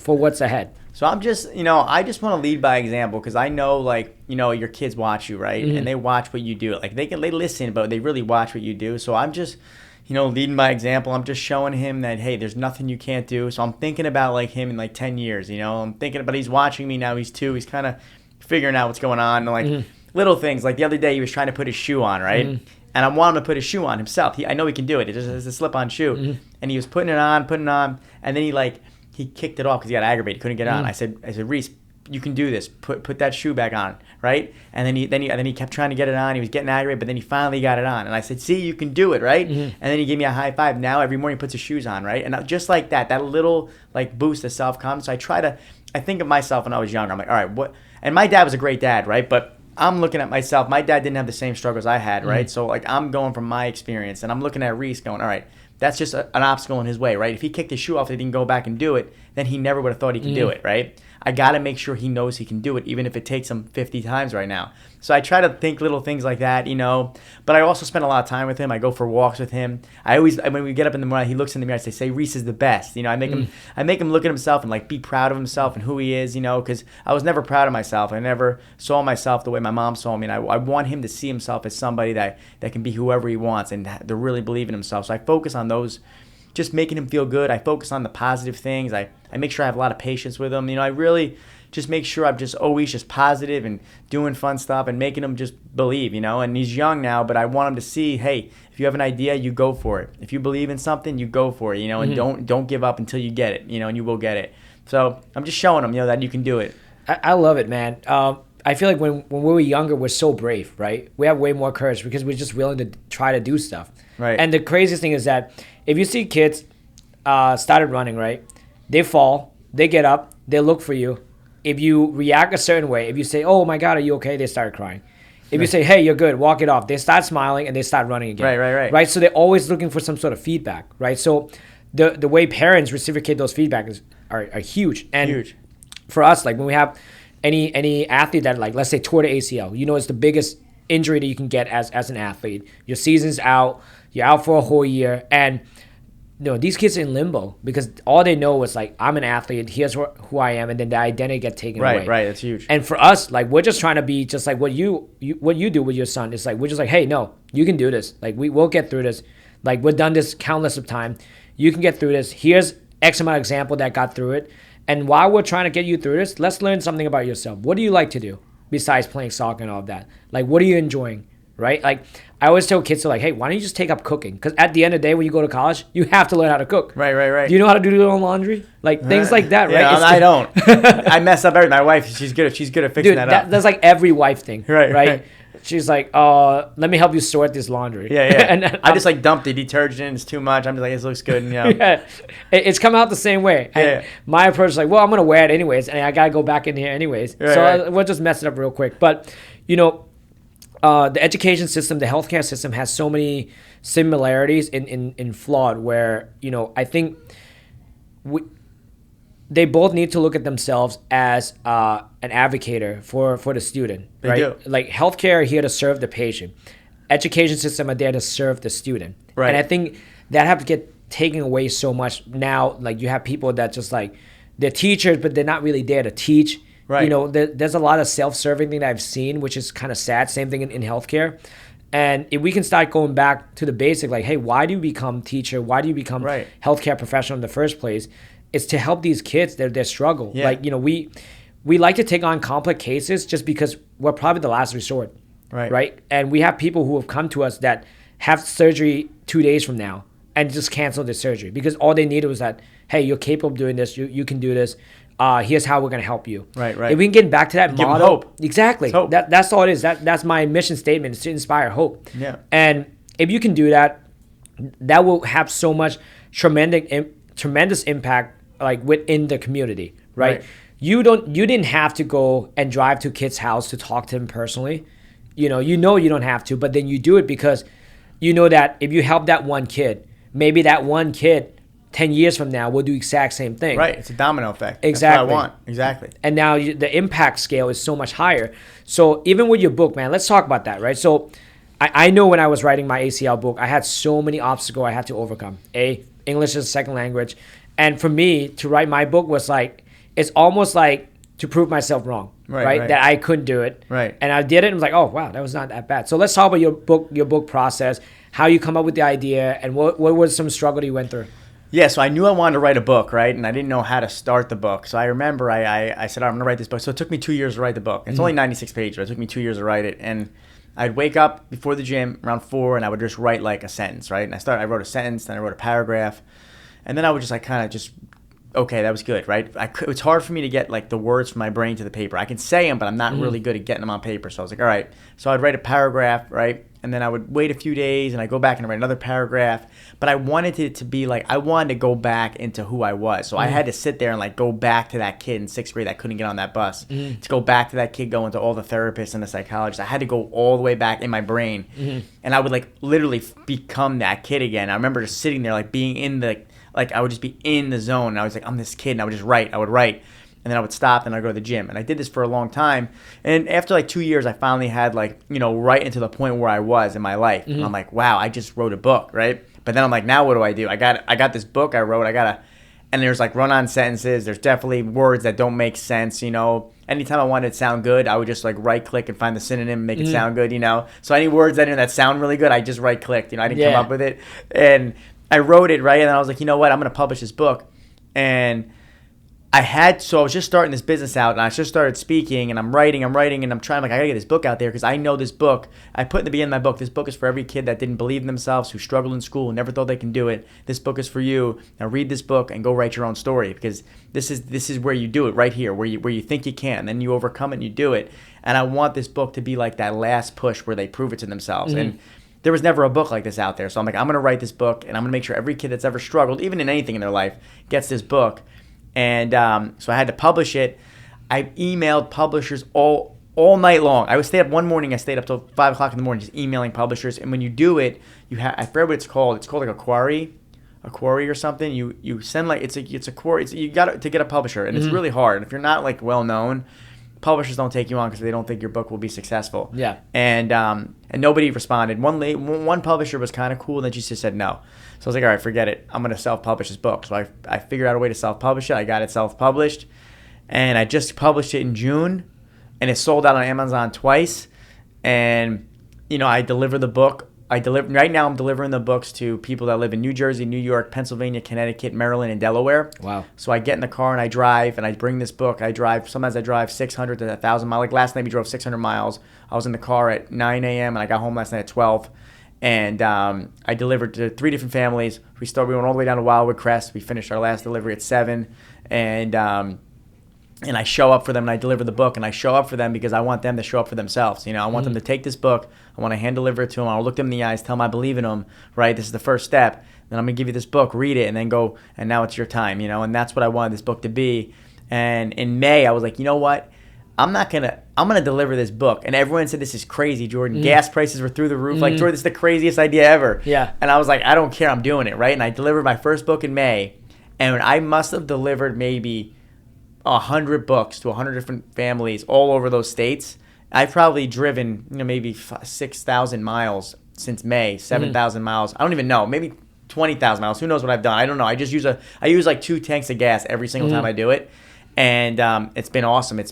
what's ahead? So I'm just, I just want to lead by example, because I know, your kids watch you, right? And they watch what you do. They listen, but they really watch what you do. So I'm just, leading by example. I'm just showing him that, hey, there's nothing you can't do. So I'm thinking about him in 10 years, I'm thinking about, he's watching me now. He's 2. He's kind of figuring out what's going on. And little things. The other day he was trying to put his shoe on, right? And I want him to put his shoe on himself. I know he can do it. It just is a slip-on shoe. And he was putting it on. And then he kicked it off because he got aggravated. He couldn't get it on. I said, Reese, you can do this. Put that shoe back on, right? And then he kept trying to get it on. He was getting aggravated, but then he finally got it on. And I said, see, you can do it, right? And then he gave me a high five. Now every morning he puts his shoes on, right? And just like that little boost of self-confidence. I think of myself when I was younger. I'm like, all right, what? And my dad was a great dad, right? But I'm looking at myself. My dad didn't have the same struggles I had, right? So I'm going from my experience, and I'm looking at Reese going, all right, that's just an obstacle in his way, right? If he kicked his shoe off and he didn't go back and do it, then he never would have thought he could do it, right? I got to make sure he knows he can do it, even if it takes him 50 times right now. So I try to think little things like that, But I also spend a lot of time with him. I go for walks with him. When we get up in the morning, he looks in the mirror. I say, Reese is the best. I make him look at himself and be proud of himself and who he is, because I was never proud of myself. I never saw myself the way my mom saw me. And I want him to see himself as somebody that can be whoever he wants and to really believe in himself. So I focus on those, just making him feel good. I focus on the positive things. I make sure I have a lot of patience with him. I really just make sure I'm just always just positive and doing fun stuff and making him just believe, and he's young now, but I want him to see, hey, if you have an idea, you go for it. If you believe in something, you go for it, and don't give up until you get it, and you will get it. So I'm just showing him, that you can do it. I love it, man. I feel like when we were younger, we're so brave, right? We have way more courage because we're just willing to try to do stuff. Right. And the craziest thing is that if you see kids started running, right? They fall, they get up, they look for you. If you react a certain way, if you say, oh my God, are you okay? They start crying. If you say, hey, you're good, walk it off, they start smiling and they start running again. Right. Right? So they're always looking for some sort of feedback, right? So the way parents reciprocate those feedbacks are huge. And huge. For us, like when we have any athlete that, like, let's say tore the ACL, it's the biggest injury that you can get as an athlete. Your season's out, you're out for a whole year, and these kids are in limbo because all they know is like, I'm an athlete, here's who I am, and then the identity gets taken away. Right, that's huge. And for us, like, we're just trying to be just like what you do with your son. It's like, we're just like, hey, no, you can do this. Like, we'll get through this. Like, we've done this countless of time. You can get through this. Here's X amount of example that got through it. And while we're trying to get you through this, let's learn something about yourself. What do you like to do besides playing soccer and all of that? Like, what are you enjoying, right? Like, I always tell kids, like, hey, why don't you just take up cooking? Because at the end of the day, when you go to college, you have to learn how to cook. Right. Do you know how to do your own laundry? Like, things like that, right? Yeah, I don't. I mess up everything. My wife, she's good at fixing that up. That's like every wife thing, right? She's like, let me help you sort this laundry. Yeah. And I just like dump the detergent. It's too much. I'm just like, this looks good. Yeah. It's come out the same way. And my approach is like, well, I'm going to wear it anyways. And I got to go back in here anyways. We'll just mess it up real quick. But, the education system, the healthcare system has so many similarities in flawed where, I think they both need to look at themselves as an advocator for the student. They do. Like, healthcare are here to serve the patient. Education system are there to serve the student. Right. And I think that have to get taken away so much now. Like, you have people that just like, they're teachers, but they're not really there to teach. Right. There's a lot of self-serving thing that I've seen, which is kind of sad. Same thing in healthcare. And if we can start going back to the basic, like, hey, why do you become teacher? Why do you become healthcare professional in the first place? It's to help these kids, their struggle. Yeah. Like, we like to take on complex cases just because we're probably the last resort. Right. And we have people who have come to us that have surgery 2 days from now and just cancel their surgery because all they needed was that, hey, you're capable of doing this. You can do this. Here's how we're going to help you. Right. If we can get back to that Give model. hope. Exactly. Hope. That's all it is. That's my mission statement, is to inspire hope. Yeah. And if you can do that, that will have so much tremendous impact, like, within the community, right? You didn't have to go and drive to a kid's house to talk to him personally. You don't have to, but then you do it because you know that if you help that one kid, maybe that one kid 10 years from now will do the exact same thing. Right. It's a domino effect. Exactly. That's what I want. Exactly. And now the impact scale is so much higher. So even with your book, man, let's talk about that, right? So I know when I was writing my ACL book, I had so many obstacles I had to overcome. English is a second language. And for me, to write my book was like, it's almost like to prove myself wrong, right? That I couldn't do it. Right. And I did it and was like, oh, wow, that was not that bad. So let's talk about your book process, how you come up with the idea, and what was some struggle you went through. Yeah, so I knew I wanted to write a book, right? And I didn't know how to start the book. So I remember I said, I'm going to write this book. So it took me 2 years to write the book. It's only 96 pages, but it took me 2 years to write it. And I'd wake up before the gym around 4, and I would just write like a sentence, right? And I wrote a sentence, then I wrote a paragraph. And then I would just like kind of just, okay, that was good, right? It's hard for me to get like the words from my brain to the paper. I can say them, but I'm not really good at getting them on paper. So I was like, all right. So I'd write a paragraph, right? And then I would wait a few days and I'd go back and write another paragraph. But I wanted it to be like, I wanted to go back into who I was. So I had to sit there and like go back to that kid in 6th grade that couldn't get on that bus. To go back to that kid, going to all the therapists and the psychologists. I had to go all the way back in my brain. And I would like literally become that kid again. I remember just sitting there like being in the, like I would just be in the zone. And I was like, I'm this kid. And I would just write. I would write. And then I would stop and I'd go to the gym. And I did this for a long time. And after like 2 years, I finally had like, right into the point where I was in my life. And I'm like, wow, I just wrote a book, right? But then I'm like, now what do? I got this book I wrote. And there's like run-on sentences. There's definitely words that don't make sense, Anytime I wanted it to sound good, I would just like right-click and find the synonym and make it sound good, So any words that sound really good, I just right-clicked. I didn't come up with it. And I wrote it, right? And then I was like, you know what? I'm going to publish this book. And I was just starting this business out, and I just started speaking, and I'm writing, and I'm trying, like, I gotta get this book out there, because I know this book, I put in the beginning of my book, this book is for every kid that didn't believe in themselves, who struggled in school, never thought they can do it. This book is for you. Now read this book and go write your own story, because this is where you do it, right here, where you think you can, and then you overcome it and you do it. And I want this book to be like that last push where they prove it to themselves. And there was never a book like this out there. So I'm like, I'm going to write this book, and I'm going to make sure every kid that's ever struggled, even in anything in their life, gets this book. And so I had to publish it. I emailed publishers all night long. I would stay up one morning. I stayed up till 5 o'clock in the morning just emailing publishers. And when you do it, I forget what it's called. It's called like a query or something. You send like it's a query. You got to get a publisher, and it's really hard. And if you're not like well known, publishers don't take you on because they don't think your book will be successful. Yeah. And nobody responded. One publisher was kind of cool, and then she just said no. So I was like, all right, forget it. I'm going to self-publish this book. So I figured out a way to self-publish it. I got it self-published, and I just published it in June, and it sold out on Amazon twice. And I deliver the book. Right now I'm delivering the books to people that live in New Jersey, New York, Pennsylvania, Connecticut, Maryland, and Delaware. Wow. So I get in the car and I drive, and I bring this book. Sometimes I drive 600 to 1,000 miles. Like last night we drove 600 miles. I was in the car at 9 a.m. and I got home last night at 12. And I delivered to 3 different families. We went all the way down to Wildwood Crest. We finished our last delivery at 7. And I show up for them, and I deliver the book, and I show up for them because I want them to show up for themselves. I want them to take this book. I want to hand deliver it to them. I'll look them in the eyes, tell them I believe in them, right? This is the first step. Then I'm going to give you this book, read it, and then go, and now it's your time, and that's what I wanted this book to be. And in May, I was like, you know what? I'm going to deliver this book. And everyone said, this is crazy, Jordan. Gas prices were through the roof. Like, Jordan, this is the craziest idea ever. Yeah. And I was like, I don't care. I'm doing it, right? And I delivered my first book in May. And I must have delivered maybe 100 books to 100 different families all over those states. I've probably driven, maybe 6,000 miles since May, 7,000 miles. I don't even know. Maybe 20,000 miles. Who knows what I've done? I don't know. I use like 2 tanks of gas every single time I do it. And it's been awesome.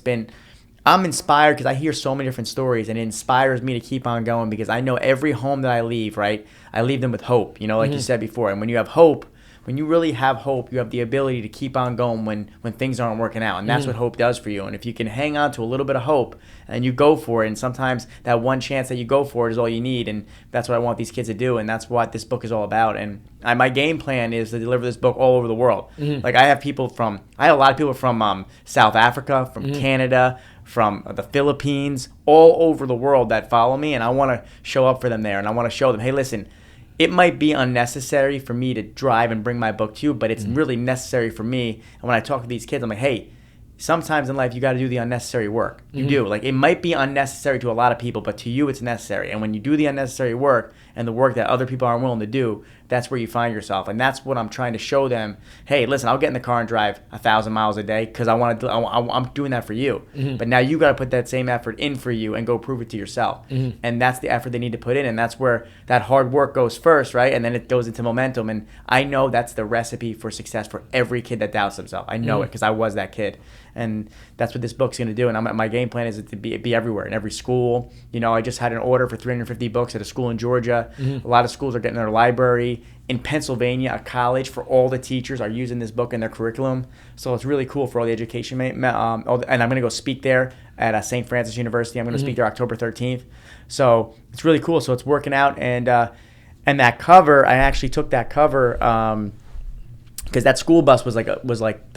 I'm inspired because I hear so many different stories, and it inspires me to keep on going, because I know every home that I leave, right, I leave them with hope, like you said before. And when you have hope, when you really have hope, you have the ability to keep on going when things aren't working out. And that's what hope does for you. And if you can hang on to a little bit of hope and you go for it, and sometimes that one chance that you go for it is all you need. And that's what I want these kids to do. And that's what this book is all about. And my game plan is to deliver this book all over the world. Like I have a lot of people from South Africa, from Canada, from the Philippines, all over the world that follow me. And I want to show up for them there. And I want to show them, hey, listen, it might be unnecessary for me to drive and bring my book to you, but it's really necessary for me. And when I talk to these kids, I'm like, hey, sometimes in life you got to do the unnecessary work. You do. Like, it might be unnecessary to a lot of people, but to you it's necessary. And when you do the unnecessary work and the work that other people aren't willing to do, that's where you find yourself. And that's what I'm trying to show them. Hey, listen, I'll get in the car and drive 1,000 miles a day because I'm doing that for you. But now you got to put that same effort in for you and go prove it to yourself. And that's the effort they need to put in. And that's where that hard work goes first, right? And then it goes into momentum. And I know that's the recipe for success for every kid that doubts themselves. I know it because I was that kid. And that's what this book's going to do. And my game plan is to be everywhere, in every school. I just had an order for 350 books at a school in Georgia. A lot of schools are getting their library. In Pennsylvania, a college for all the teachers are using this book in their curriculum. So it's really cool for all the education. And I'm going to go speak there at St. Francis University. I'm going to speak there October 13th. So it's really cool. So it's working out. And that cover, I actually took that cover because that school bus was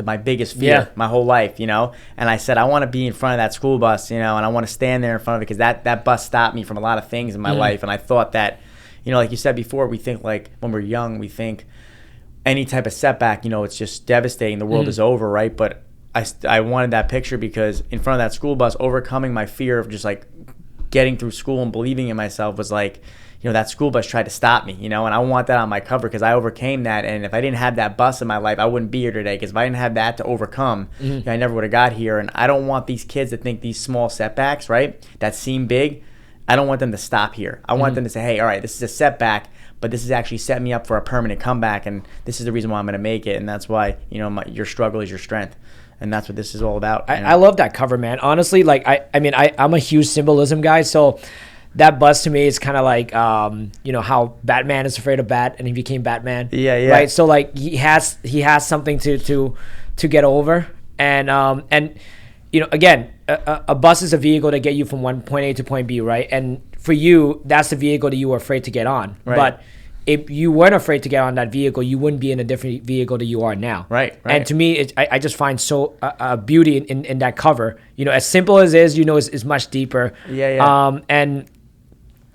my biggest fear my whole life, And I said, I want to be in front of that school bus, and I want to stand there in front of it because that bus stopped me from a lot of things in my life. And I thought that, like you said before, we think like when we're young, we think any type of setback, it's just devastating. The world is over, right? But I wanted that picture because in front of that school bus, overcoming my fear of just like getting through school and believing in myself was like, that school bus tried to stop me, and I want that on my cover because I overcame that. And if I didn't have that bus in my life, I wouldn't be here today, because if I didn't have that to overcome, I never would have got here. And I don't want these kids to think these small setbacks, right, that seem big, I don't want them to stop here. I want them to say, hey, all right, this is a setback, but this is actually setting me up for a permanent comeback, and this is the reason why I'm going to make it. And that's why, your struggle is your strength. And that's what this is all about. I love that cover, man. Honestly, like, I'm a huge symbolism guy, so that bus to me is kind of like, how Batman is afraid of bat and he became Batman. Yeah. Right. So like he has something to get over, And again, a bus is a vehicle to get you from one point A to point B, right? And for you, that's the vehicle that you were afraid to get on. Right. But if you weren't afraid to get on that vehicle, you wouldn't be in a different vehicle that you are now. Right. And to me, I just find so beauty in that cover. As simple as it is, is much deeper. Yeah. And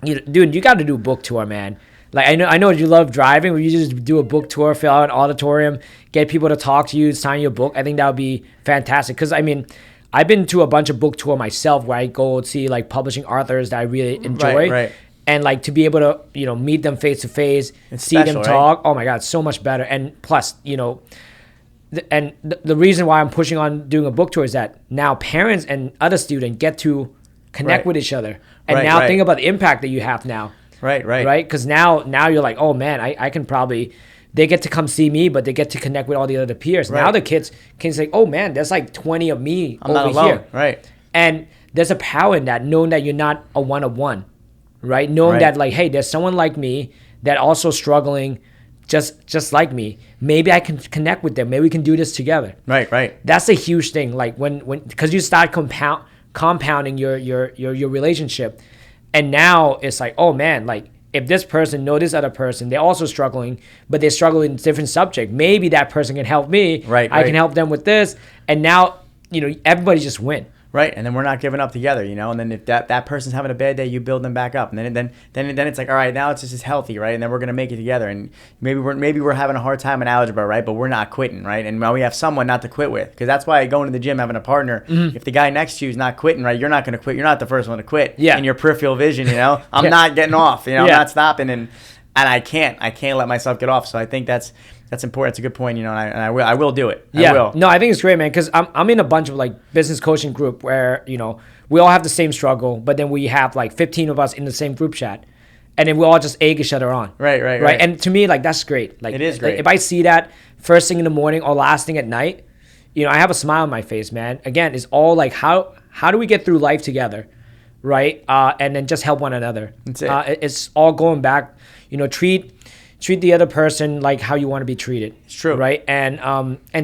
dude, you got to do a book tour, man. Like I know you love driving. Where you just do a book tour, fill out an auditorium, get people to talk to you, sign your book. I think that would be fantastic. Because I've been to a bunch of book tour myself, where I go see like publishing authers that I really enjoy. Right. And like to be able to, meet them face to face, see them talk. Right? Oh my God, so much better. And plus, the reason why I'm pushing on doing a book tour is that now parents and other students get to connect with each other. And now think about the impact that you have now. Right. Because now you're like, oh man, I can probably, they get to come see me, but they get to connect with all the other peers. Right. Now the kids can say, oh man, there's like 20 of me I'm over not alone. here. Right. And there's a power in that, knowing that you're not a one-of-one. Right? Knowing that like, hey, there's someone like me that also struggling just like me. Maybe I can connect with them. Maybe we can do this together. Right. That's a huge thing. Like when because you start compounding your relationship. And now it's like, oh man, like if this person knows this other person, they're also struggling, but they're struggling in a different subject. Maybe that person can help me. Right. I can help them with this. And now, everybody just win. Right, and then we're not giving up together, And then if that person's having a bad day, you build them back up, and then it's like, all right, now it's just as healthy, right? And then we're gonna make it together. And maybe we're having a hard time in algebra, right? But we're not quitting, right? And now we have someone not to quit with, because that's why going to the gym, having a partner. Mm-hmm. If the guy next to you is not quitting, right, you're not gonna quit. You're not the first one to quit. Yeah. In your peripheral vision, I'm not getting off. I'm not stopping, and I can't let myself get off. So I think that's important. It's a good point, and I will do it. Yeah. I will. No, I think it's great, man, because I'm in a bunch of like business coaching group where, we all have the same struggle, but then we have like 15 of us in the same group chat, and then we all just egg each other on. Right. And to me, like, that's great. Like, it is great. Like, if I see that first thing in the morning or last thing at night, I have a smile on my face, man. Again, it's all like, how do we get through life together, right? And then just help one another. That's it. It's all going back, treat the other person like how you want to be treated. It's true. Right? And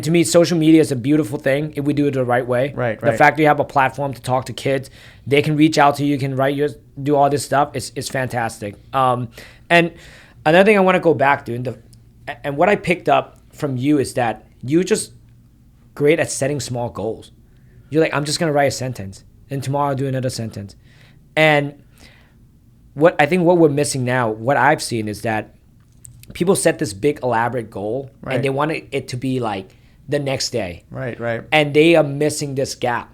to me, social media is a beautiful thing if we do it the right way. Right. The fact that you have a platform to talk to kids, they can reach out to you, can do all this stuff. It's fantastic. And another thing I want to go back to, and what I picked up from you is that you're just great at setting small goals. You're like, I'm just going to write a sentence, and tomorrow I'll do another sentence. And what we're missing now, what I've seen is that people set this big elaborate goal, and they want it to be like the next day. Right. And they are missing this gap.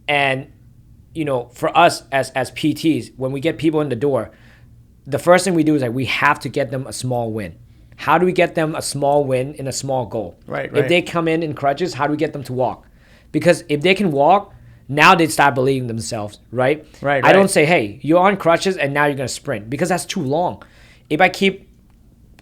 And, for us as PTs, when we get people in the door, the first thing we do is like, we have to get them a small win. How do we get them a small win in a small goal? Right. If they come in crutches, how do we get them to walk? Because if they can walk, now they start believing themselves, right? Right. I don't say, hey, you're on crutches and now you're going to sprint, because that's too long. If I keep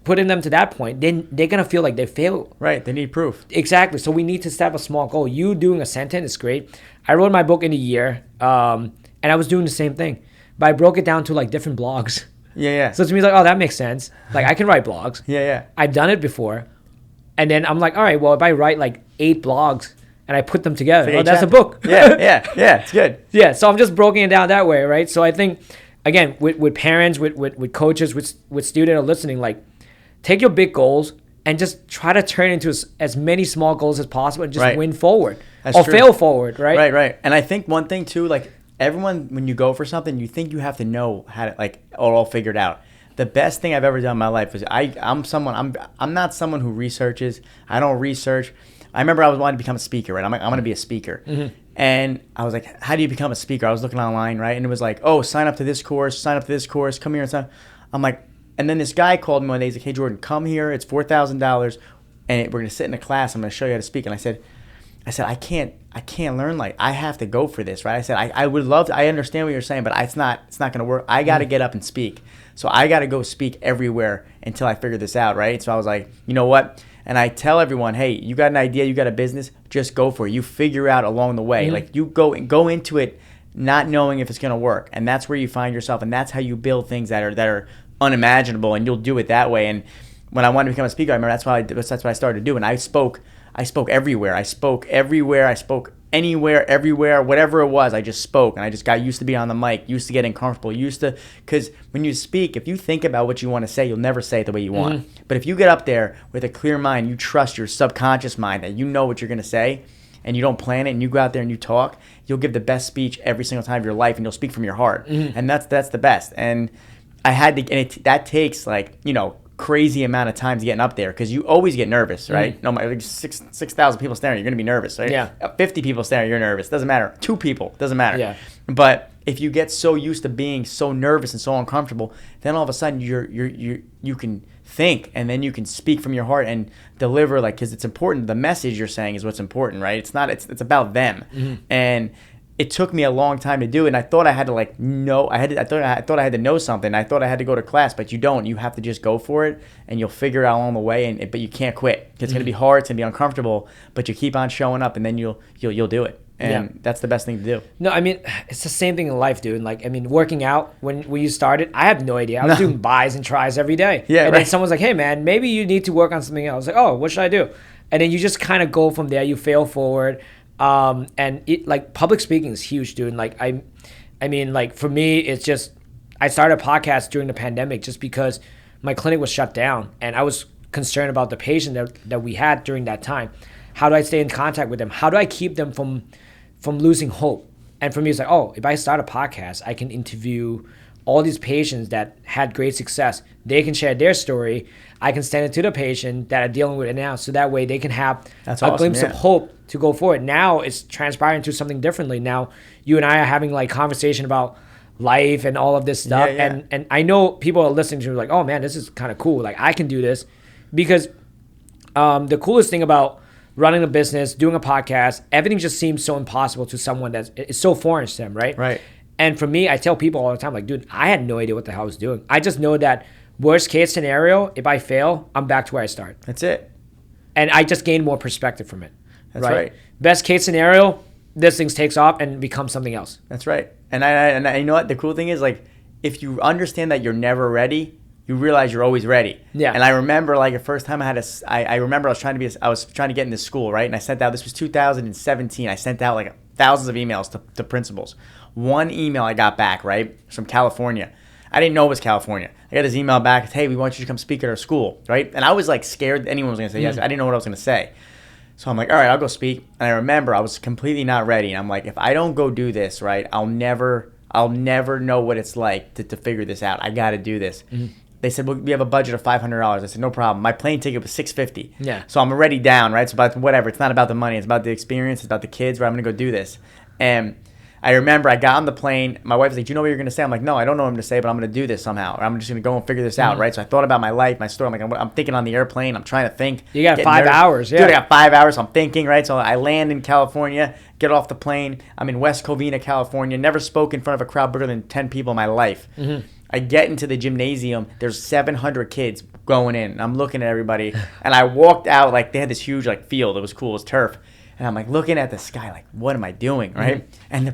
putting them to that point, then they're going to feel like they failed. Right. They need proof. Exactly. So we need to set up a small goal. You doing a sentence is great. I wrote my book in a year, and I was doing the same thing, but I broke it down to like different blogs. Yeah. So to me, it's like, oh, that makes sense. Like, I can write blogs. Yeah. I've done it before. And then I'm like, all right, well, if I write like 8 blogs and I put them together, that's a book. Yeah. It's good. Yeah. So I'm just breaking it down that way, right? So I think, again, with parents, with coaches, with students are listening, like, take your big goals and just try to turn into as many small goals as possible and just win forward. That's or true. Fail forward, right? Right. And I think one thing too, like, everyone, when you go for something, you think you have to know how to, like, all figured out. The best thing I've ever done in my life is I'm not someone who researches. I don't research. I remember I was wanting to become a speaker, right? I'm going to be a speaker. Mm-hmm. And I was like, how do you become a speaker? I was looking online, right? And it was like, oh, sign up to this course, come here and sign. I'm like, and then this guy called me one day. He's like, hey, Jordan, come here. It's $4,000, and we're going to sit in a class. I'm going to show you how to speak. And I said, I can't learn, like, I have to go for this, right? I said, I would love to, I understand what you're saying, but it's not going to work. I got to get up and speak. So I got to go speak everywhere until I figure this out, right? So I was like, you know what? And I tell everyone, hey, you got an idea, you got a business, just go for it. You figure out along the way. Mm-hmm. Like, you go into it not knowing if it's going to work. And that's where you find yourself. And that's how you build things that are unimaginable, and you'll do it that way. And when I wanted to become a speaker, I remember that's what I started to do. And I spoke I spoke everywhere. I spoke everywhere. I spoke anywhere, everywhere, whatever it was. I just spoke, and I just got used to being on the mic, used to getting comfortable, because when you speak, if you think about what you want to say, you'll never say it the way you want. But if you get up there with a clear mind, you trust your subconscious mind that you know what you're going to say, and you don't plan it, and you go out there and you talk, you'll give the best speech every single time of your life, and you'll speak from your heart. And that's the best. And I had to, and that takes crazy amount of times getting up there, because you always get nervous, right? No matter 6,000 people staring, you're gonna be nervous, right? Yeah. 50 people staring, you're nervous. Doesn't matter. 2 people, doesn't matter. Yeah. But if you get so used to being so nervous and so uncomfortable, then all of a sudden you can think, and then you can speak from your heart and deliver, because it's important. The message you're saying is what's important, right? It's not. It's about them. And it took me a long time to do it, and I thought I had to know. I thought I had to know something. I thought I had to go to class, but you don't. You have to just go for it, and you'll figure it out along the way. But you can't quit. It's gonna be hard. It's gonna be uncomfortable, but you keep on showing up, and then you'll do it. And that's the best thing to do. No, I mean, it's the same thing in life, dude. Working out, when you started, I had no idea. I was doing buys and tries every day. Yeah, and right. then someone's like, hey, man, maybe you need to work on something else. Like, oh, what should I do? And then you just kind of go from there. You fail forward. Public speaking is huge, dude. For me, it's just, I started a podcast during the pandemic just because my clinic was shut down, and I was concerned about the patient that we had during that time. How do I stay in contact with them? How do I keep them from losing hope? And for me, it's like, oh, if I start a podcast, I can interview all these patients that had great success. They can share their story. I can send it to the patient that are dealing with it now, so that way they can have a glimpse of hope to go forward. Now it's transpiring to something differently. Now you and I are having conversation about life and all of this stuff. Yeah. And I know people are listening to like, oh man, this is kind of cool. I can do this, because the coolest thing about running a business, doing a podcast, everything just seems so impossible to someone it's so foreign to them, right? Right. And for me, I tell people all the time, dude, I had no idea what the hell I was doing. I just know that worst case scenario, if I fail, I'm back to where I start. That's it. And I just gain more perspective from it. That's right. Best case scenario, this thing takes off and becomes something else. That's right. And I you know what the cool thing is, if you understand that you're never ready, you realize you're always ready. Yeah. And I remember the first time I remember I was trying to get into school, right? And I sent out, this was 2017. I sent out thousands of emails to principals. One email I got back, right, from California. I didn't know it was California. I got this email back, hey, we want you to come speak at our school, right? And I was scared that anyone was going to say yes. I didn't know what I was going to say. So I'm like, all right, I'll go speak. And I remember I was completely not ready. And I'm like, if I don't go do this, right, I'll never know what it's like to figure this out. I got to do this. They said, well, we have a budget of $500. I said, no problem. My plane ticket was $650. Yeah. So I'm already down, right? So about whatever. It's not about the money. It's about the experience. It's about the kids, right? I'm going to go do this. And I remember I got on the plane. My wife was like, do you know what you're going to say? I'm like, no, I don't know what I'm going to say, but I'm going to do this somehow. Or I'm just going to go and figure this out, right? So I thought about my life, my story. I'm thinking on the airplane. I'm trying to think. You got 5 hours, yeah. Dude, I got 5 hours. So I'm thinking, right? So I land in California, get off the plane. I'm in West Covina, California. Never spoke in front of a crowd bigger than 10 people in my life. I get into the gymnasium. There's 700 kids going in. I'm looking at everybody. And I walked out, they had this huge field. It was cool. It was turf. And I'm looking at the sky, what am I doing, right? And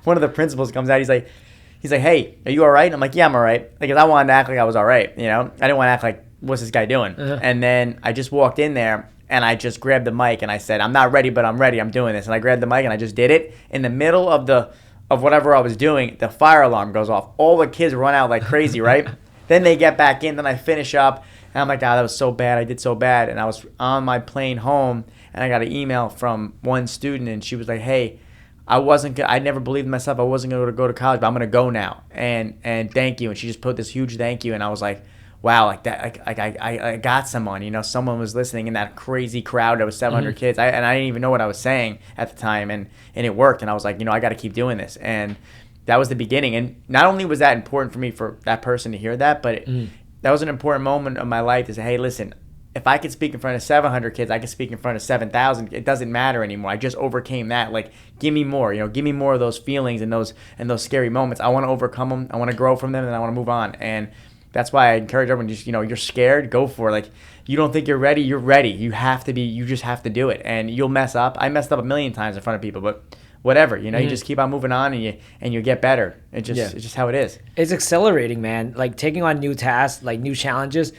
one of the principals comes out. He's like, hey, are you all right? I'm like, yeah, I'm all right. Because I wanted to act like I was all right, I didn't want to act like, what's this guy doing? And then I just walked in there, and I just grabbed the mic, and I said, I'm not ready, but I'm ready. I'm doing this. And I grabbed the mic, and I just did it. In the middle of whatever I was doing, the fire alarm goes off. All the kids run out like crazy, right? Then they get back in. Then I finish up, and I'm like, that was so bad. I did so bad. And I was on my plane home, and I got an email from one student, and she was like, hey, I never believed in myself. I wasn't going to go to college, but I'm going to go now. And thank you. And she just put this huge thank you. And I was like, wow, I got someone, someone was listening in that crazy crowd. There was 700 kids. I didn't even know what I was saying at the time. And it worked. And I was like, I got to keep doing this. And that was the beginning. And not only was that important for me, for that person to hear that, but that was an important moment of my life to say, hey, listen, if I could speak in front of 700 kids, I could speak in front of 7,000. It doesn't matter anymore. I just overcame that. Give me more. Give me more of those feelings and those scary moments. I want to overcome them. I want to grow from them, and I want to move on. And that's why I encourage everyone. Just you're scared, go for it. You don't think you're ready. You're ready. You have to be. You just have to do it. And you'll mess up. I messed up a million times in front of people, but whatever. You just keep on moving on, and you get better. It's just how it is. It's accelerating, man. Taking on new tasks, new challenges.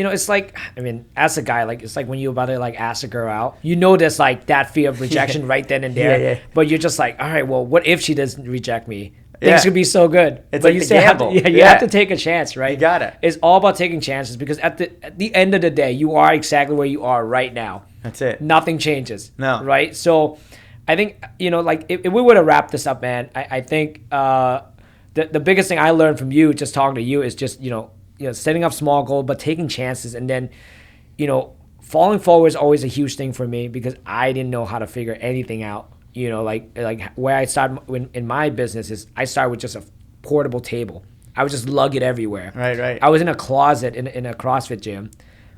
it's like, I mean, as a guy, like, it's like when you're about to, like, ask a girl out, there's, like, that fear of rejection right then and there. Yeah. But you're just like, all right, well, what if she doesn't reject me? Yeah. Things could be so good. It's but like you the still have to, gamble. you have to take a chance, right? You got it. It's all about taking chances because at the end of the day, you are exactly where you are right now. That's it. Nothing changes. No. Right? So I think, like, if we were to wrap this up, man, I think the biggest thing I learned from you, just talking to you, is just, setting up small goals, but taking chances. And then, falling forward is always a huge thing for me because I didn't know how to figure anything out. Like where I started in my business is I started with just a portable table. I would just lug it everywhere. Right. I was in a closet in a CrossFit gym.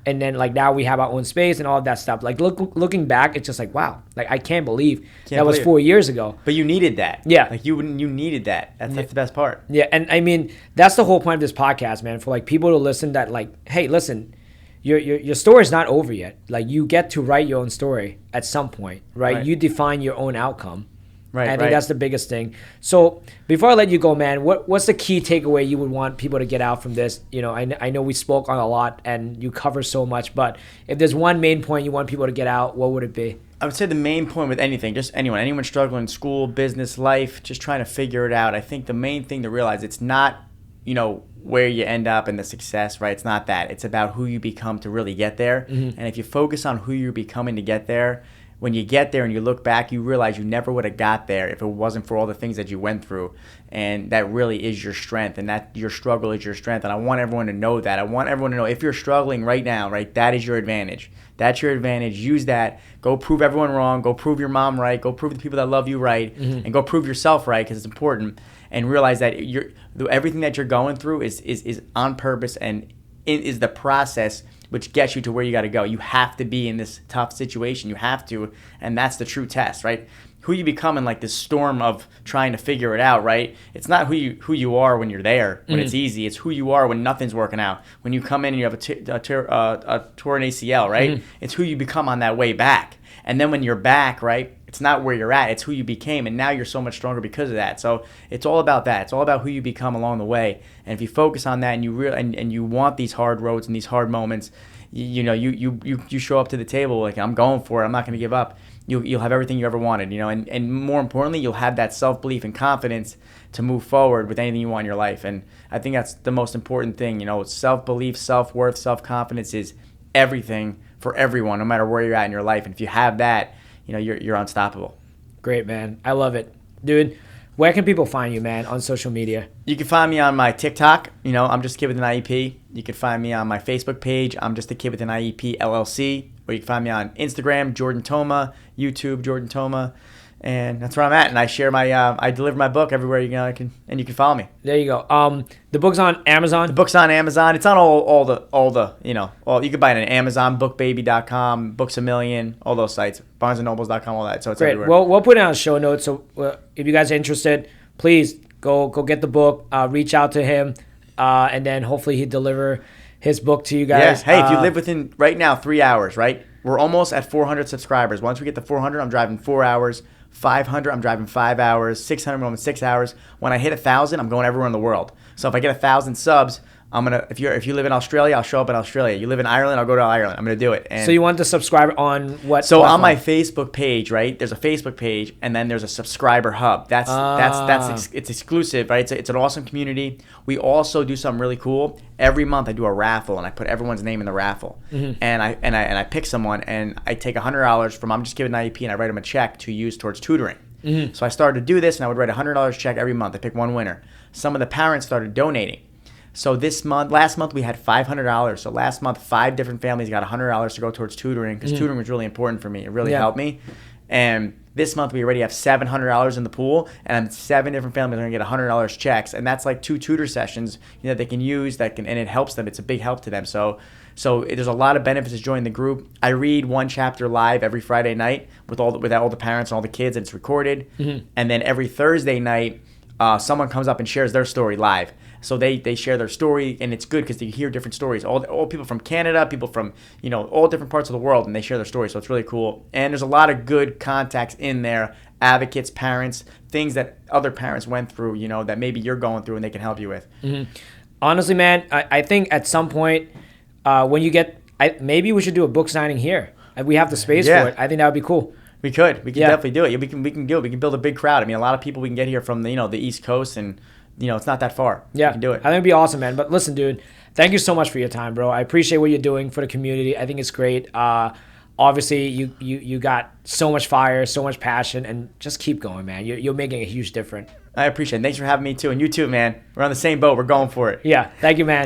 And then, like, now we have our own space and all of that stuff. Like, looking back, it's just like, wow. Like, I can't believe that was 4 years ago. But you needed that. Yeah. Like, you needed that. That's the best part. Yeah, and I mean, that's the whole point of this podcast, man, for, like, people to listen that, like, hey, listen, your story's not over yet. Like, you get to write your own story at some point, right? You define your own outcome. Right, I think that's the biggest thing. So before I let you go, man, what's the key takeaway you would want people to get out from this? I know we spoke on a lot and you cover so much, but if there's one main point you want people to get out, what would it be? I would say the main point with anything, just anyone struggling in school, business, life, just trying to figure it out. I think the main thing to realize, it's not, where you end up and the success, right? It's not that. It's about who you become to really get there. Mm-hmm. And if you focus on who you're becoming to get there, when you get there and you look back, you realize you never would have got there if it wasn't for all the things that you went through. And that really is your strength, and that your struggle is your strength. And I want everyone to know that. I want everyone to know, if you're struggling right now, right, that is your advantage. That's your advantage. Use that. Go prove everyone wrong. Go prove your mom right. Go prove the people that love you right. Mm-hmm. And go prove yourself right, because it's important. And realize that everything that you're going through is on purpose and is the process which gets you to where you got to go. You have to be in this tough situation. You have to, and that's the true test, right? Who you become in, like, this storm of trying to figure it out, right? It's not who you are when you're there, when it's easy. It's who you are when nothing's working out. When you come in and you have a torn ACL, right? It's who you become on that way back. And then when you're back, right, it's not where you're at. It's who you became, and now you're so much stronger because of that. So it's all about that. It's all about who you become along the way. And if you focus on that, and you want these hard roads and these hard moments, you show up to the table like, I'm going for it. I'm not going to give up. You'll have everything you ever wanted, and more importantly, you'll have that self-belief and confidence to move forward with anything you want in your life. And I think that's the most important thing. Self-belief, self-worth, self-confidence is everything for everyone, no matter where you're at in your life. And if you have that, you're unstoppable. Great, man. I love it. Dude, where can people find you, man, on social media? You can find me on my TikTok. I'm Just a Kid with an IEP. You can find me on my Facebook page. I'm Just a Kid with an IEP LLC. Or you can find me on Instagram, Jordan Toma, YouTube, Jordan Toma. And that's where I'm at. And I share I deliver my book everywhere you can follow me. There you go. The book's on Amazon. The book's on Amazon. It's on all the you can buy it on Amazon, bookbaby.com, Books A Million, all those sites, BarnesandNobles.com, all that. So it's great. everywhere. Well, we'll put it on show notes. So if you guys are interested, please go get the book. Reach out to him, and then hopefully he'll deliver his book to you guys. Yeah. Hey, if you live within right now 3 hours, right? We're almost at 400 subscribers. Once we get to 400, I'm driving 4 hours. 500, I'm driving 5 hours. 600, I'm going 6 hours. When I hit 1,000, I'm going everywhere in the world. So if I get 1,000 subs, I'm gonna. If you live in Australia, I'll show up in Australia. You live in Ireland, I'll go to Ireland. I'm gonna do it. And so you want to subscribe on what? So platform? on my Facebook page, right? There's a Facebook page, and then there's a subscriber hub. That's it's exclusive, right? It's an awesome community. We also do something really cool. Every month I do a raffle, and I put everyone's name in the raffle. Mm-hmm. And I pick someone, and I take $100 from I'm Just Giving an IEP, and I write them a check to use towards tutoring. Mm-hmm. So I started to do this, and I would write a $100 check every month. I pick one winner. Some of the parents started donating. So last month we had $500. So last month, 5 different families got $100 to go towards tutoring, because tutoring was really important for me. It really helped me. And this month we already have $700 in the pool, and 7 different families are gonna get $100 checks, and that's like 2 tutor sessions that they can use and it helps them. It's a big help to them. So there's a lot of benefits to joining the group. I read one chapter live every Friday night with all the parents and all the kids, and it's recorded. Mm-hmm. And then every Thursday night, someone comes up and shares their story live. So they share their story, and it's good because you hear different stories. All people from Canada, people from all different parts of the world, and they share their stories. So it's really cool. And there's a lot of good contacts in there, advocates, parents, things that other parents went through, that maybe you're going through, and they can help you with. Mm-hmm. Honestly, man, I think at some point when you get, maybe we should do a book signing here. And we have the space for it. I think that would be cool. We can definitely do it. We can do it. We can build a big crowd. I mean, a lot of people we can get here from the East Coast, and it's not that far. Yeah, we can do it. I think it'd be awesome, man. But listen, dude, thank you so much for your time, bro. I appreciate what you're doing for the community. I think it's great. Obviously, you got so much fire, so much passion, and just keep going, man. You're making a huge difference. I appreciate it. Thanks for having me too, and you too, man. We're on the same boat. We're going for it. Yeah, thank you, man.